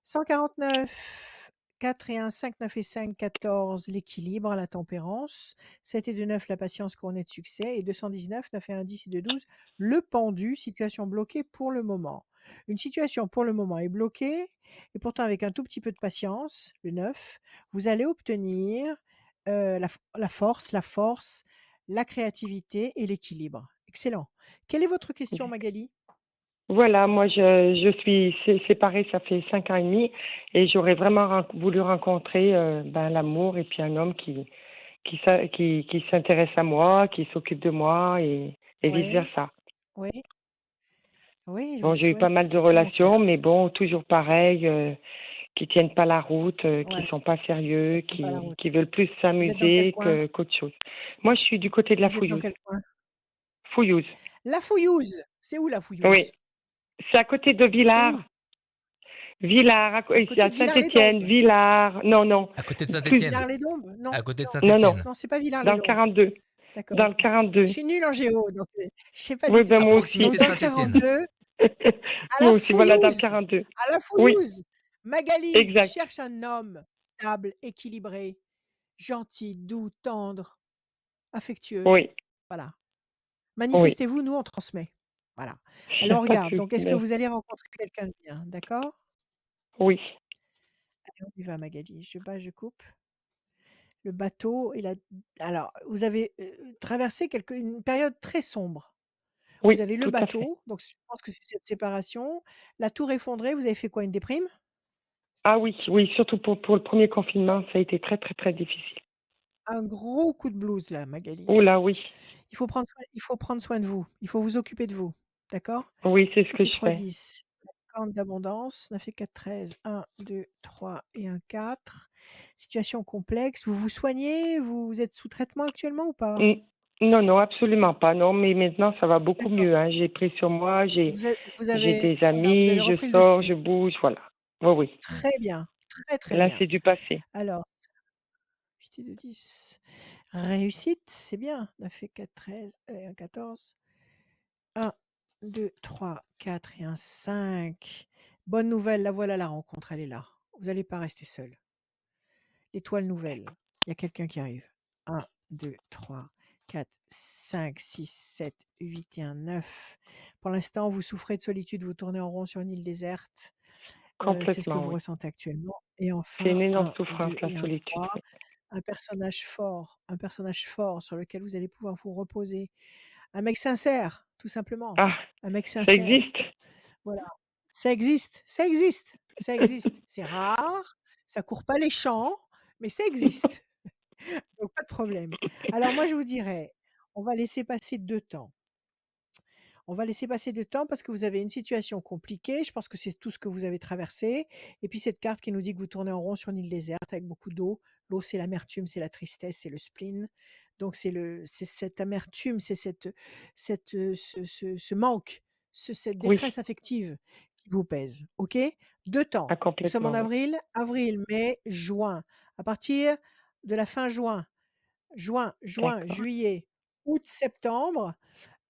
149, 4 et 1, 5, 9 et 5, 14, l'équilibre, la tempérance. 7 et 2, 9, la patience couronnée de succès. Et 219, 9 et 1, 10 et 2, 12, le pendu, situation bloquée pour le moment. Une situation pour le moment est bloquée, et pourtant avec un tout petit peu de patience, le 9, vous allez obtenir la force, la créativité et l'équilibre. Excellent. Quelle est votre question, Magali? voilà, moi je suis séparée, ça fait 5 ans et demi et j'aurais vraiment voulu rencontrer l'amour et puis un homme qui s'intéresse à moi, qui s'occupe de moi et Oui, vice-versa. oui, oui, je vous Bon, le j'ai eu pas mal souhaite de de tout mon cœur. relations, mais bon, toujours pareil, qui tiennent pas la route, qui Ouais, sont pas ça sérieux, tient pas la qui route. veulent plus Vous êtes dans quel s'amuser coin? qu'autre chose. Moi, je suis du côté de la Vous êtes dans Fouillouse. quel coin? Fouillouse. La Fouillouse! C'est où la Oui. Fouillouse? C'est à côté de C'est Villars. où? Villars, À ici côté à de Saint-Étienne, Villars-les-Dombes? Villars. Non, non. À côté de Plus. Saint-Étienne. Villars-les-Dombes? Non, À côté de non, Non, non. Saint-Étienne. non, c'est pas Dans le Villars-les-Dombes. 42. D'accord, Dans le OK. Je 42. suis nulle en géo, donc je sais pas Oui, du tout. ben À moi aussi. Donc proximité de dans le Saint-Étienne. 42, à Moi la aussi, voilà, dans le Fouillouse! 42. À la Oui, Fouillouse! Magali exact. cherche un homme stable, équilibré, gentil, doux, tendre, affectueux. Oui, Voilà. oui. Manifestez-vous, nous on transmet. Voilà. Il n'y a Alors pas de regarde, donc souci, est-ce que merci. vous allez rencontrer quelqu'un de bien? D'accord? Oui, Allez, on y va Magali. Je bats, je coupe. Le bateau et la alors vous avez, traversé une période très sombre. Vous oui, avez le tout à fait. bateau, donc je pense que c'est cette séparation. La tour effondrée, vous avez fait quoi? Une déprime? Ah oui, oui, surtout pour le premier confinement, ça a été très, très, très difficile. Un gros coup de blues là, Magali. Oh là, oui. Il faut prendre soin de vous. Il faut vous occuper de vous. D'accord? Oui, c'est ce que C'était je trois fais. 10. La corne d'abondance, 9 et 4, 13. 1, 2, 3 et un 4. Situation complexe. Vous vous soignez? Vous êtes sous traitement actuellement ou pas? N- Non, non, absolument pas. Non, mais maintenant, ça va beaucoup D'accord. mieux, hein. J'ai pris sur moi, Vous j'ai avez des voilà, vous avez amis, je repris le sors, dessus. je bouge, voilà. Oui, oui. Très bien, très, très Là, bien. c'est du passé. Alors, 8 et 2, 10. Réussite, c'est bien. 9 et 4, 13 et un 14. 1, 2, 3, 4 et un 5. Bonne nouvelle, la voilà la rencontre, elle est là. Vous allez pas rester seul. L'étoile nouvelle, il y a quelqu'un qui arrive. 1, 2, 3, 4, 5, 6, 7, 8 et un 9. Pour l'instant, vous souffrez de solitude, vous tournez en rond sur une île déserte. C'est ce que Complètement, vous oui. ressentez actuellement. Et C'est enfin, une énorme 1, souffrance, 2 la et un solitude, 3. oui. Un personnage fort sur lequel vous allez pouvoir vous reposer. Un mec sincère, tout simplement. Ah, Un mec ça sincère. existe? Voilà. Ça existe, ça existe, ça existe. C'est rare, ça court pas les champs, mais ça existe. Donc pas de problème. Alors moi, je vous dirais, on va laisser passer 2 temps. On va laisser passer 2 temps parce que vous avez une situation compliquée. Je pense que c'est tout ce que vous avez traversé et puis cette carte qui nous dit que vous tournez en rond sur une île déserte avec beaucoup d'eau. L'eau, c'est l'amertume, c'est la tristesse, c'est le spleen. Donc c'est cette amertume, c'est ce manque, cette Oui, détresse affective qui vous pèse. OK? 2 temps. ah, Nous sommes en complètement, oui. avril, mai, juin. À partir de la fin juin, D'accord. juillet, août, septembre,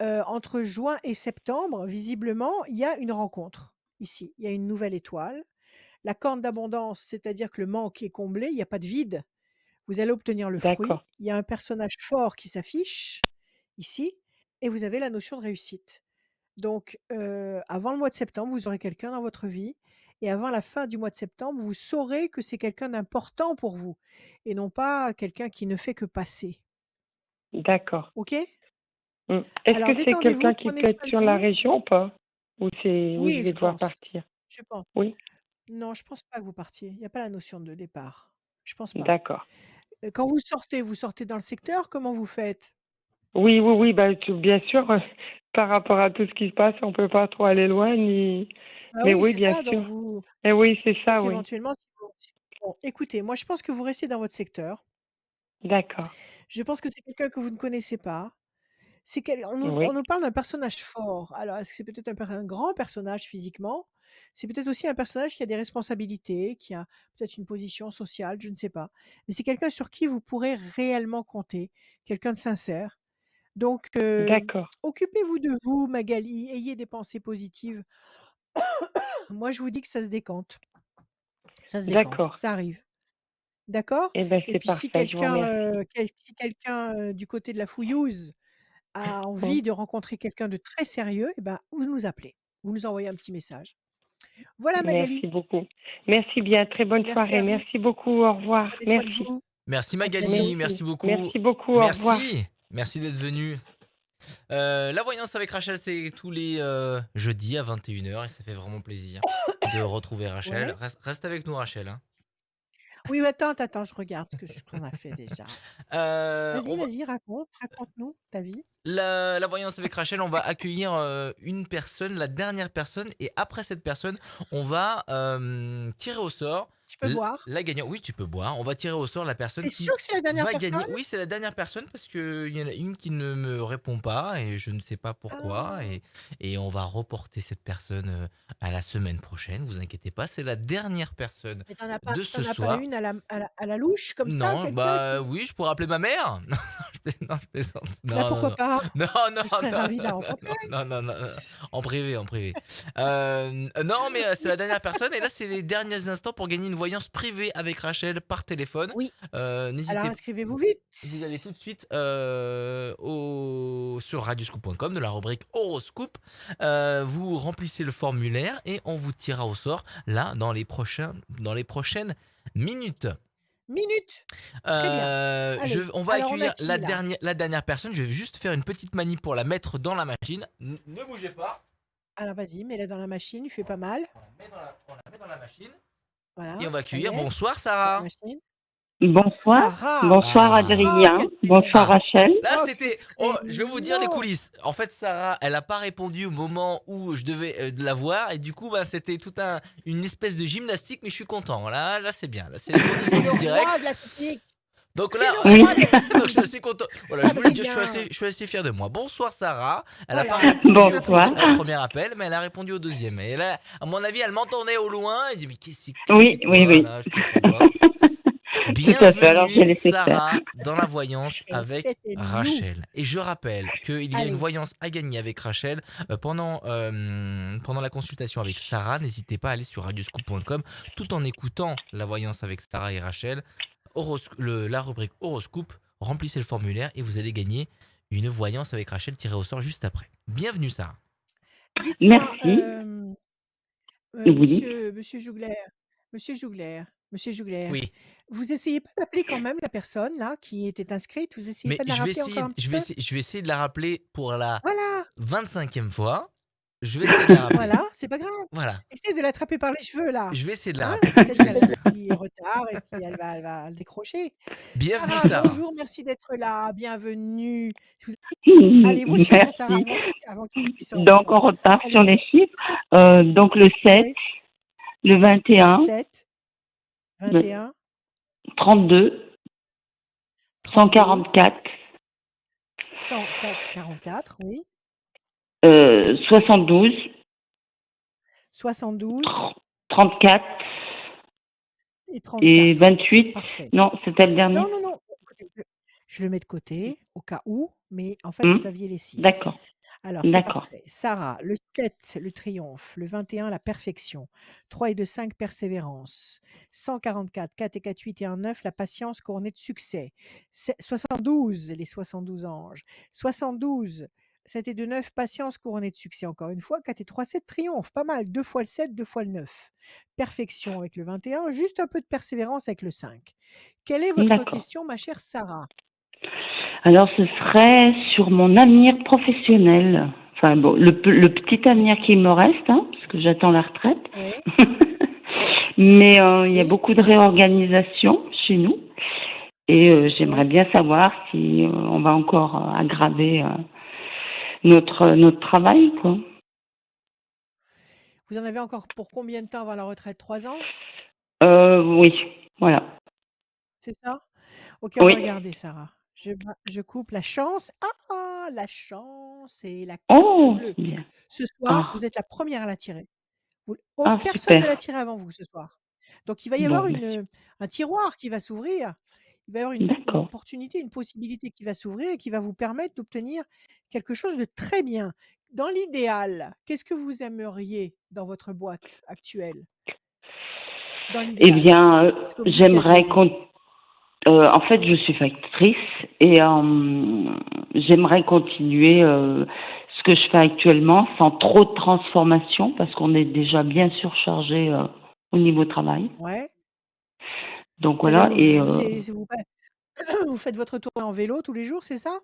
entre juin et septembre, visiblement, il y a une rencontre ici. Il y a une nouvelle étoile. La corne d'abondance, c'est-à-dire que le manque est comblé, il y a pas de vide. Vous allez obtenir le fruit. D'accord. Il y a un personnage fort qui s'affiche ici et vous avez la notion de réussite. Donc, avant le mois de septembre, vous aurez quelqu'un dans votre vie et avant la fin du mois de septembre, vous saurez que c'est quelqu'un d'important pour vous et non pas quelqu'un qui ne fait que passer. D'accord. OK? Est-ce que Alors c'est détendez-vous, quelqu'un qui prenez peut être soin de sur la vous. région ou pas? Ou je Oui, vais je devoir pense, partir? je pense. Oui? Non, je pense pas que vous partiez. Il y a pas la notion de départ. Je pense pas. D'accord. Quand vous sortez dans le secteur, comment vous faites? Oui, oui, oui, bah, bien sûr, par rapport à tout ce qui se passe, on peut pas trop aller loin ni Ah mais oui, oui, c'est bien ça, sûr. Et oui, c'est ça, donc oui. éventuellement bon, écoutez, moi je pense que vous restez dans votre secteur. D'accord. Je pense que c'est quelqu'un que vous ne connaissez pas. On Oui. nous parle d'un personnage fort. Alors, est-ce que c'est peut-être un grand personnage physiquement? C'est peut-être aussi un personnage qui a des responsabilités, qui a peut-être une position sociale, je ne sais pas. Mais c'est quelqu'un sur qui vous pourrez réellement compter, quelqu'un de sincère. Donc, D'accord. occupez-vous de vous, Magali, ayez des pensées positives. Moi, je vous dis que ça se décante, D'accord. ça arrive. D'accord? Eh ben, Et c'est puis si parfait, je vous quelqu'un, remercie. du côté de la fouillouse a Mmh. envie de rencontrer quelqu'un de très sérieux, eh ben, vous nous appelez. Vous nous envoyez un petit message. Voilà Merci Magali, beaucoup. Merci bien, très bonne merci soirée. à vous. Merci beaucoup, au revoir. Prenez soin de Merci. vous. Merci À bientôt. Magali, Merci. merci beaucoup. Merci beaucoup, au revoir. Merci d'être venu. La voyance avec Rachel, c'est tous les jeudis à 21h et ça fait vraiment plaisir de retrouver Rachel. Ouais. Reste avec nous Rachel. Hein. Oui, attends, je regarde ce qu'on a fait déjà. On va- Vas-y, raconte-nous ta vie. la voyance avec Rachel, on va accueillir une personne, la dernière personne, et après cette personne, on va tirer au sort Tu peux boire. la gagnante. Oui, tu peux boire. On va tirer au sort la personne T'es qui sûr que c'est la dernière va personne? gagner. Oui, c'est la dernière personne parce qu'il y en a une qui ne me répond pas et je ne sais pas pourquoi. Ah. Et on va reporter cette personne à la semaine prochaine. Vous inquiétez pas, c'est la dernière personne Mais de ce t'en as pas soir. une à la louche comme ça, Non, quelqu'un bah qui. oui, je pourrais appeler ma mère. Non, je plaisante. Bah Non, non, pourquoi non. pas? Non, non, Je serais non, ravie de la rencontrer. non, non, non, non. En privé, en privé. Non, mais c'est la dernière personne. Et là, c'est les derniers instants pour gagner une voyance privée avec Rachel par téléphone. Oui. Alors N'hésitez pas. inscrivez-vous vite. Vous allez tout de suite sur radioscoop.com de la rubrique horoscope. Vous remplissez le formulaire et on vous tirera au sort là dans les prochaines minutes. Très bien. Allez, On va alors on a accueillir qui là? la dernière personne. Je vais juste faire une petite manie pour la mettre dans la machine. Ne bougez pas. Alors vas-y, mets-la dans la machine, il fait pas mal. On la met dans la machine. Voilà, Et on va ça y accueillir. est, Bonsoir dans la Sarah. machine. Bonsoir. Sarah! Bonsoir Ah. Adrien. Oh, quel Bonsoir Ah. Rachel. Là, Oh, c'était. quel Oh, je vais vous dire les prénom! coulisses. En fait, Sarah, elle a pas répondu au moment où je devais la voir. Et du coup, bah, c'était une espèce de gymnastique, mais je suis content. Là c'est bien. Là, c'est les conditions C'est le du direct. roi de la technique! Donc C'est là, le Oui. roi de la donc je suis assez content. Voilà, je voulais dire, Adrien! je suis assez fier de moi. Bonsoir Sarah. Elle a pas Voilà, répondu j'ai Bonsoir. l'impression. au premier appel, mais elle a répondu au deuxième. Et là, à mon avis, elle m'entendait au loin. Elle dit mais qu'est-ce que Oui, c'est oui, quoi oui. là? Je comprends pas. Tout à fait, alors je vais Bienvenue laisser faire. Sarah dans la voyance Et avec c'était nous. Rachel. Et je rappelle qu'il y a une Allez, voyance à gagner avec Rachel pendant la consultation avec Sarah. N'hésitez pas à aller sur radioscoop.com tout en écoutant la voyance avec Sarah et Rachel. La rubrique horoscope, remplissez le formulaire et vous allez gagner une voyance avec Rachel tirée au sort juste après. Bienvenue Sarah. dites-moi, Merci. Oui. Monsieur Jougler, Oui, vous essayez pas d'appeler quand même la personne là qui était inscrite? Vous essayez mais pas de la rappeler encore un petit peu? je vais essayer de la rappeler pour la Voilà, 25e fois. Je vais essayer de la rappeler. voilà, c'est pas grave. Voilà. Essayez de l'attraper par les cheveux là, Je vais essayer de la hein? rappeler. Peut-être Je vais qu'elle a essayer des de la- petits retards et puis elle va le décrocher. Bienvenue Sarah, Sarah. bonjour, merci d'être là, bienvenue. Vous allez, vos chiffres Sarah, Merci. avant qu'il puisse se rendre Donc on compte. repart sur Allez-y. les chiffres. Donc le 7, Oui, le 21, 7, le 21, 32, 32, 144, 144, oui, 72, 72, 34, et Et 34. 28, Parfait. non, c'était le Non, dernier. non, non. Écoutez, je le mets de côté au cas où, mais en fait, Hmm, vous aviez les 6. D'accord, Alors, c'est d'accord. parfait. Sarah, le 7, le triomphe. Le 21, la perfection. 3 et 2, 5, persévérance. 144, 4 et 4, 8 et 1, 9, la patience couronnée de succès. 72, les 72 anges. 72, 7 et 2, 9, patience couronnée de succès. Encore une fois, 4 et 3, 7, triomphe. Pas mal. 2 fois le 7, 2 fois le 9. Perfection avec le 21, juste un peu de persévérance avec le 5. Quelle est votre D'accord. question, ma chère Sarah? Alors, ce serait sur mon avenir professionnel. Enfin, bon, le petit avenir qui me reste, hein, parce que j'attends la retraite. Oui, Mais il y a oui, beaucoup de réorganisation chez nous. Et j'aimerais oui. bien savoir si on va encore aggraver notre travail, quoi. Vous en avez encore pour combien de temps avant la retraite? 3 ans? Oui, voilà. C'est ça? OK, on va Oui. regarder Sarah. Je coupe la chance. Ah! La chance et la carte Oh, bleue. c'est bien. Ce soir, Ah, vous êtes la première à la tirer. ah, Personne super. ne l'a tirée avant vous ce soir. Donc il va y Bon, avoir ben, un tiroir qui va s'ouvrir. Il va y avoir une d'accord. opportunité, une possibilité qui va s'ouvrir et qui va vous permettre d'obtenir quelque chose de très bien. Dans l'idéal, qu'est-ce que vous aimeriez dans votre boîte actuelle? Dans Eh l'idéal? bien, Est-ce que vous y j'aimerais adhérez? qu'on en fait, je suis factrice et j'aimerais continuer ce que je fais actuellement sans trop de transformation parce qu'on est déjà bien surchargé au niveau travail. Ouais. Donc C'est-à-dire voilà. vous Et vous c'est vous pa vous faites votre tournée en vélo tous les jours, c'est ça?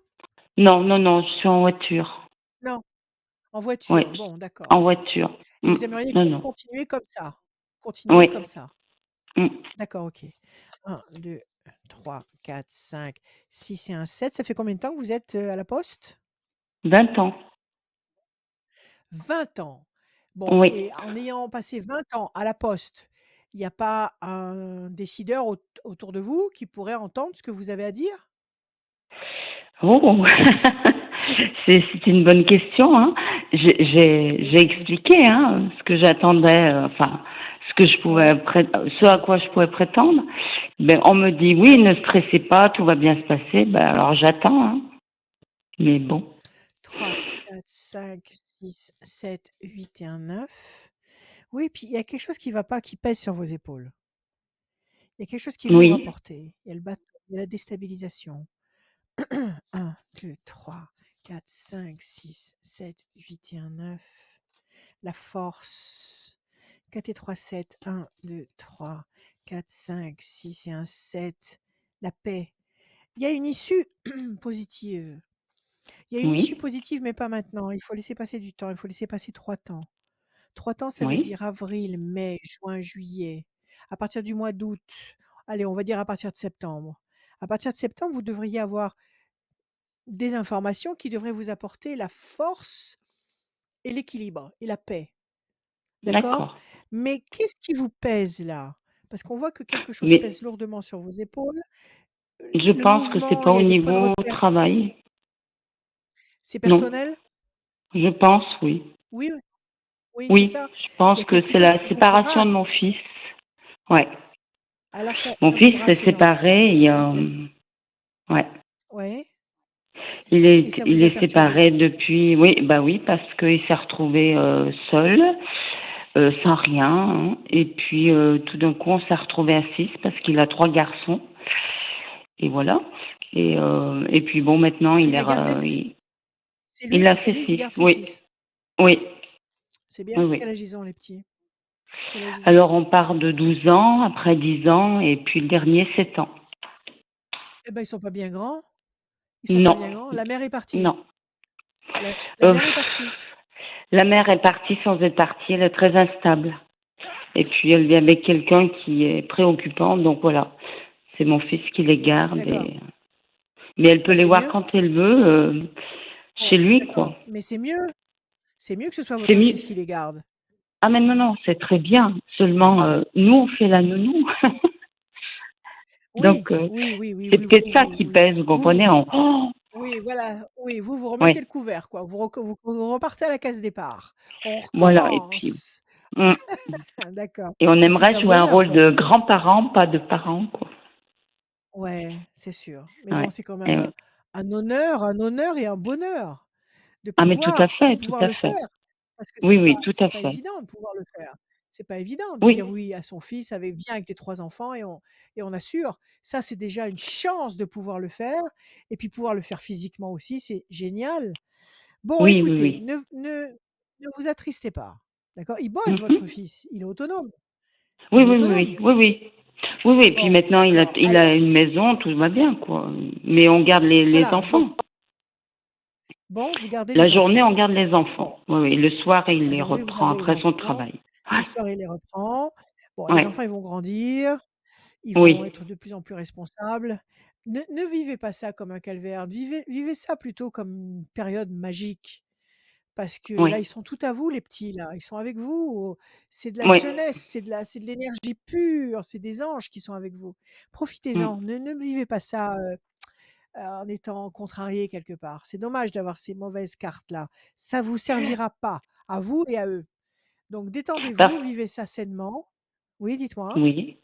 non, non, non, je suis en voiture. Non, en Oui, voiture. Bon, d'accord, en OK. voiture. Et Mm. vous aimeriez Non, non. continuer comme ça? Continuer Oui. comme ça? Mm. D'accord, OK. 1, 2, 3, 4, 5, 6 et un 7. Ça fait combien de temps que vous êtes, à la poste? 20 ans. 20 ans. Bon Oui. et en ayant passé 20 ans à la poste, il n'y a pas un décideur autour de vous qui pourrait entendre ce que vous avez à dire? Oh, c'est une bonne question, hein. J'ai Oui, posez. expliqué, hein, ce que j'attendais, enfin, ce que je pouvais Ouais, ce à quoi je pouvais prétendre. Ben, on me dit oui, ne ouais. stressez pas, tout va bien se passer. Ben, alors j'attends, hein. Mais bon, 3, 4, 5, 6, 7, 8 et un 9. Oui, puis il y a quelque chose qui va pas, qui pèse sur vos épaules. Il y a quelque chose qui est lourd à oui, porter. Il y a le bateau, il y a la déstabilisation. 1, 2, 3, 4, 5, 6, 7, 8 et un 9. La force. 4 et 3, 7. 1, 2, 3, 4, 5, 6 et un 7. La paix. Il y a une issue positive. Il y a une issue oui, positive, mais pas maintenant. Il faut laisser passer du temps. Il faut laisser passer 3 temps. 3 temps, ça veut oui, dire avril, mai, juin, juillet. À partir du mois d'août, allez, on va dire à partir de septembre. À partir de septembre, vous devriez avoir des informations qui devraient vous apporter la force et l'équilibre et la paix. D'accord? d'accord. Mais qu'est-ce qui vous pèse là? Parce qu'on voit que quelque chose Mais pèse lourdement sur vos épaules. je Le pense que c'est mouvement, pas il y au a des points de niveau repère. travail. C'est Non, personnel? je pense oui. Oui, oui, oui, c'est Oui, ça. je Il pense y a que quelque c'est chose la qui vous séparation de mon brasse. fils. Ouais. Alors Mon ça vous fils s'est brasse énormément. séparé Et il ça y vous a, pèse. ouais. Ouais. Il Et est, ça il vous a est séparé perturbé. depuis, oui, bah oui, parce qu'il s'est retrouvé seul, sans rien, hein. Et puis tout d'un coup, on s'est retrouvé à 6 parce qu'il a 3 garçons. Et voilà. Et puis bon, maintenant, Il a gardé ses fils. il a C'est ses lui qui 6. garde ses Oui, fils. oui, C'est bien. oui, Quel oui. âge ils ont les petits? Quel âge ils ont? Alors on part de 12 ans, après 10 ans, et puis le dernier 7 ans. Eh ben, ils sont pas bien grands. Ils sont pas Non, bien grands. La mère est partie. non. La Euh, mère est partie. la mère est partie sans être partie, elle est très instable. Et puis elle vit avec quelqu'un qui est préoccupant, donc voilà. C'est mon fils qui les garde, D'accord. mais elle peut Bah, les c'est voir mieux. quand elle veut, Ouais, chez lui, quoi. d'accord. Mais c'est mieux. C'est mieux que ce soit C'est votre mieux. fils qui les garde. Ah mais non, non, c'est très bien. Seulement, nous, on fait la nounou. Oui, Donc, oui, oui, oui, c'est oui, peut-être ça qui pèse, vous vous comprenez? Oh, oui, voilà, oui, vous remettez ouais, le couvert, quoi. Vous repartez à la case départ. On voilà. Et puis, recommence. Mm. D'accord. Et on Mais c'est aimerait un jouer un bonheur rôle quand de même. grands-parents, pas de parents, quoi. Ouais, c'est sûr. Mais bon, Ouais. c'est quand Et même ouais. un honneur et un bonheur Ah, mais de tout pouvoir à le fait. faire. Parce que Oui, oui, tout c'est à pas fait. évident de pouvoir le faire. C'est pas évident de dire Oui, oui à son fils avec viens avec tes 3 enfants et on assure. Ça, c'est déjà une chance de pouvoir le faire et puis pouvoir le faire physiquement aussi, c'est génial. Bon, oui, oui, écoutez, oui. ne vous attristez pas. D'accord? Il bosse votre Mhm. fils, il est autonome. Oui, Il est oui, oui, oui, autonome. oui, oui. Oui, oui, et puis Bon, maintenant, d'accord. il a une maison, tout va bien, quoi. Mais on garde les Voilà, enfants. donc bon, vous gardez La les journée, enfants. on garde les enfants. Bon, Oui, oui. Le soir, il la les journée, vous reprend gardez les après son enfants, travail. le Ouais. soir, il les reprend. Bon, les enfants, Ouais. ils vont grandir, ils vont Oui. être de plus en plus responsables. Ne vivez pas ça comme un calvaire, vivez ça plutôt comme une période magique. Parce que là, Oui. ils sont tout à vous, les petits, là. Ils sont avec vous. C'est de la Oui. jeunesse, c'est de l'énergie pure, c'est des anges qui sont avec vous. Mm. Profitez-en, ne vivez pas ça en étant contrarié quelque part. C'est dommage d'avoir ces mauvaises cartes-là. Ça vous servira pas, à vous et à eux. Donc détendez-vous, Parce, vivez ça sainement. Oui, dites-moi. oui.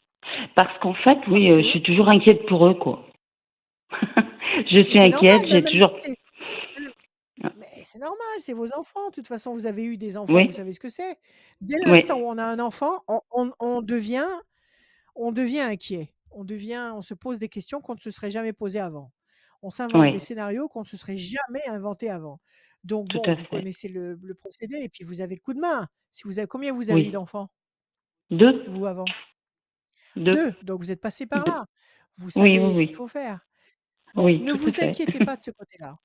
Parce qu'en fait, oui, Parce je que suis toujours inquiète pour eux, quoi. Je mais suis c'est normal, inquiète, j'ai même si toujours. c'est mais c'est normal, c'est vos enfants. De toute façon, vous avez eu des enfants, vous Oui. savez ce que c'est. Dès l'instant Oui. où on a un enfant, on devient inquiet. On se pose des questions qu'on ne se serait jamais posées avant. On s'invente des Oui. scénarios qu'on ne se serait jamais inventés avant. Donc Tout bon, à vous fait. connaissez le procédé et puis vous avez le coup de main. Si vous avez combien vous avez eu Oui. d'enfants, Deux. vous, avant? Deux. 2, donc vous êtes passé par Deux. là. Vous Oui, oui, savez ce qu'il oui. faut faire. Bon, Oui, ne tout à vous fait. inquiétez pas de ce côté-là.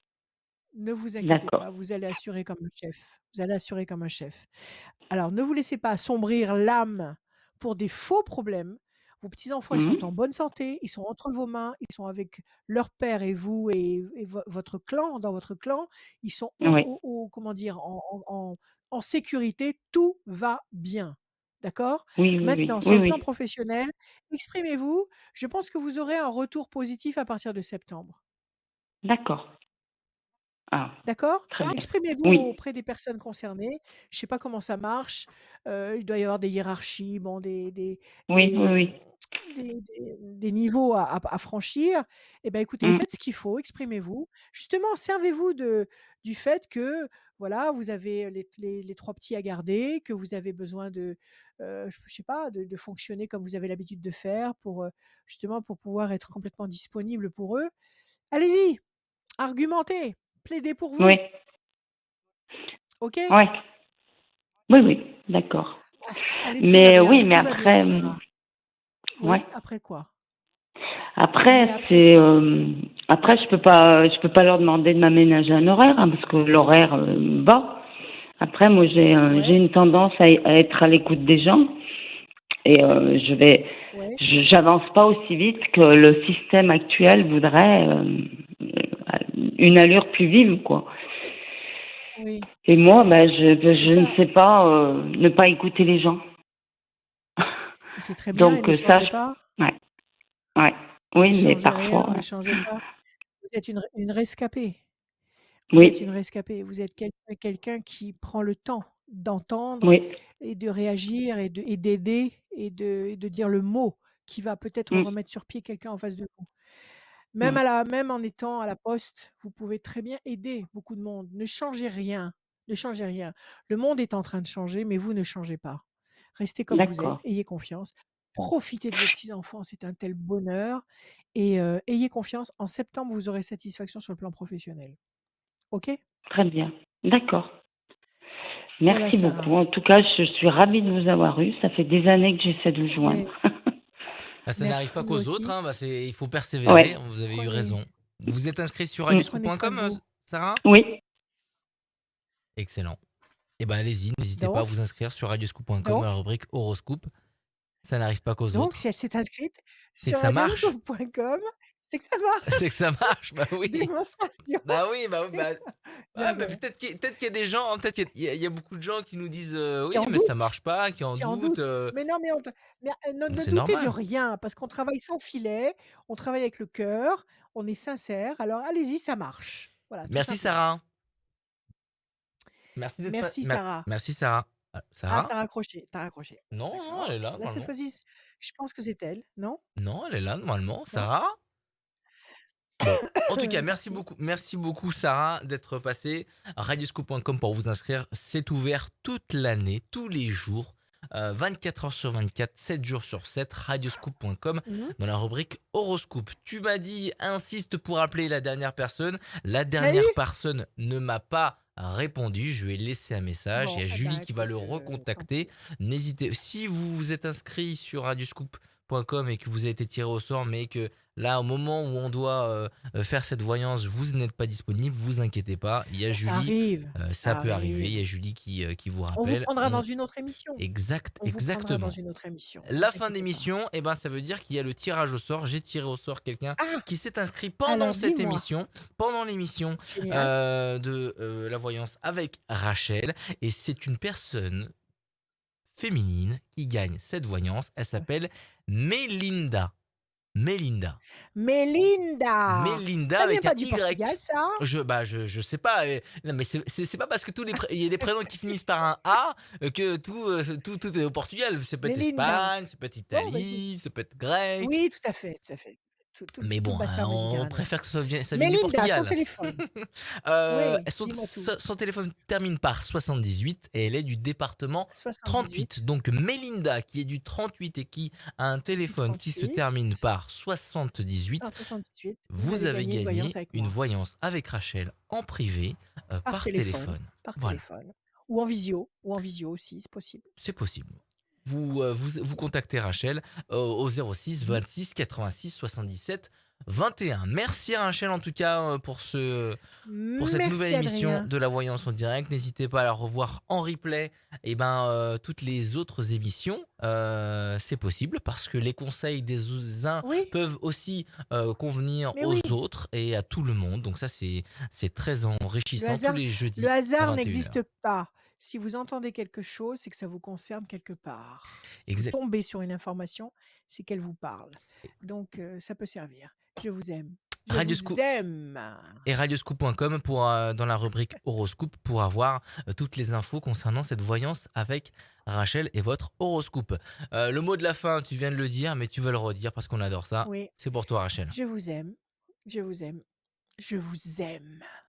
Ne vous inquiétez D'accord. pas, vous allez assurer comme un chef. Vous allez assurer comme un chef. Alors, ne vous laissez pas assombrir l'âme pour des faux problèmes. Vos petits-enfants, ils sont en Mhm. bonne santé, ils sont entre vos mains, ils sont avec leur père et vous et votre clan, dans votre clan. Ils sont Oui. comment dire, en sécurité, tout va bien. D'accord? Oui, oui, oui. Maintenant, sur Oui, le plan oui. professionnel, exprimez-vous. Je pense que vous aurez un retour positif à partir de septembre. D'accord. Ah, D'accord? très bien. Exprimez-vous Oui. auprès des personnes concernées. Je ne sais pas comment ça marche. Il doit y avoir des hiérarchies, bon, Oui, oui, des, oui. des niveaux à franchir. Eh ben, écoutez, Mm. faites ce qu'il faut, exprimez-vous. Justement, servez-vous du fait que voilà, vous avez les 3 petits à garder, que vous avez besoin je sais pas, de fonctionner comme vous avez l'habitude de faire pour justement pour pouvoir être complètement disponible pour eux. Allez-y, argumentez, plaidez pour Oui. vous. OK? Ouais. Oui, oui. D'accord. Allez, tout va Mais oui, bien, mais tout va bien, après, Sarah. ouais. Oui, après quoi? Après, Mais après quoi? après, je peux pas leur demander de m'aménager un horaire, hein, parce que l'horaire bat. Après, moi, j'ai Ouais, une tendance à être à l'écoute des gens et ouais, j'avance pas aussi vite que le système actuel voudrait, une allure plus vive, quoi. oui, Et moi, oui. ben, Mais je ne ça sais pas ne pas écouter les gens. mais c'est très bien et Donc ne ça, changez pas. ouais, ouais, Ne oui, mais changez parfois, rien, ne changez pas. Vous êtes une rescapée. Vous êtes une oui, rescapée. Vous êtes quelqu'un qui prend le temps d'entendre oui, et de réagir et d'aider et de dire le mot qui va peut-être mm, remettre sur pied quelqu'un en face de vous. mm, Même en étant à la poste, vous pouvez très bien aider beaucoup de monde. Ne changez rien, ne changez rien. Le monde est en train de changer, mais vous ne changez pas. Restez comme vous êtes, d'accord, ayez confiance. Profitez de vos petits-enfants, c'est un tel bonheur et ayez confiance. En septembre, vous aurez satisfaction sur le plan professionnel. OK? très bien, d'accord. Voilà Merci beaucoup. Sarah. En tout cas, je suis ravie de vous avoir eu. Ça fait des années que j'essaie de vous joindre. Mais Bah, ça n'arrive pas merci, vous qu'aux autres, aussi. hein, bah, il faut persévérer, Ouais. vous avez eu Prenez raison. Vous êtes inscrit sur Mm. prenez soin de radioscoop.com, vous. Sarah? Oui, Excellent. Et ben allez-y, n'hésitez pas à Donc vous inscrire sur radioscoop.com dans donc la rubrique horoscope. Ça n'arrive pas qu'aux donc si autres. elle s'est inscrite C'est que sur ça marche. radioscoop.com, c'est que ça C'est que marche. ça marche, bah oui. Démonstration. Bah oui, bah, oui, bah, Non, ouais, mais mais peut-être qu'il y a des gens, peut-être qu'il y a beaucoup de gens qui nous disent qui oui, en mais ça doutent, marche pas, qui en qui en doutent. doutent. Mais non, mais ne C'est doutez de normal. rien parce qu'on travaille sans filet, on travaille avec le cœur, on est sincère, alors allez-y, ça marche. Voilà, tout Merci simplement. Sarah. Merci d'être pas... Merci Sarah. Merci Sarah. Ah, Ah, Sarah? t'as raccroché, t'as raccroché. Non, non, elle D'accord. est là Là, cette normalement. fois-ci, je pense que c'est elle, non? Non, elle est là normalement. Non? Sarah? Bon, en tout cas, Merci. merci beaucoup Sarah d'être passée. Radioscoop.com pour vous inscrire, c'est ouvert toute l'année, tous les jours, 24 heures sur 24, 7 jours sur 7, radioscoop.com Mmh. dans la rubrique horoscope. Tu m'as dit, insiste pour appeler la dernière personne. La Bah oui! dernière personne ne m'a pas répondu, je lui ai laissé un message. Il y Bon, a eh ben, Julie qui va écoute, le tant recontacter. pis. N'hésitez, si vous vous êtes inscrit sur radioscoop.com et que vous avez été tiré au sort, mais que là, au moment où on doit faire cette voyance, vous n'êtes pas disponible, vous inquiétez pas, il y a Bon, ça Julie, arrive, ça ça peut arriver, il y arrive. a Julie qui vous On vous rappelle. prendra dans une autre émission. On vous prendra dans Exactement. une autre émission, vous La fin inquiétez pas. d'émission, eh ben, ça veut dire qu'il y a le tirage au sort. J'ai tiré au sort quelqu'un Ah! qui s'est inscrit pendant Alors cette dis-moi. émission, pendant l'émission Génial. de la voyance avec Rachel. Et c'est une personne féminine qui gagne cette voyance. Elle s'appelle Mélinda. Mélinda. Mélinda! Mélinda Ça vient avec un pas du Portugal, Y. ça? Je sais pas. Non, mais c'est pas parce que il y a des prénoms qui finissent par un A que tout est au Portugal. Ça peut être Mélinda. Espagne, ça peut être Bon, vas-y. Italie, ça peut être grec. Oui, tout à fait, tout à fait. Mais Tout le bon, bassin on méditerranéen. préfère que ça vienne du Mélinda, son Portugal. téléphone. Oui, dis-moi tout. Son téléphone termine par 78 et elle est du département 78, 38. Donc Mélinda, qui est du 38 et qui a un téléphone qui se 38. termine par 78, En 78, vous avez une voyance gagné avec une moi. voyance avec Rachel en privé par téléphone. Par Voilà, téléphone. Ou en visio aussi, c'est possible. c'est possible. Vous contactez Rachel au 06 26 86 77 21. Merci Rachel en tout cas pour cette nouvelle Merci émission Adrien. de la voyance en direct. N'hésitez pas à la revoir en replay. Et toutes les autres émissions, c'est possible parce que les conseils des uns Oui, peuvent aussi convenir mais aux oui, autres et à tout le monde. Donc ça c'est très le enrichissant tous hasard les jeudis le à hasard 21 n'existe heures. pas. Si vous entendez quelque chose, c'est que ça vous concerne quelque part. Si vous Exact. tombez sur une information, c'est qu'elle vous parle. Donc ça peut servir. Je vous aime. Je Radio vous aime. et radioscoop.com pour dans la rubrique horoscope pour avoir toutes les infos concernant cette voyance avec Rachel et votre horoscope. Le mot de la fin, tu viens de le dire, mais tu veux le redire parce qu'on adore ça. Oui, C'est pour toi, Rachel. je vous aime. Je vous aime. Je vous aime.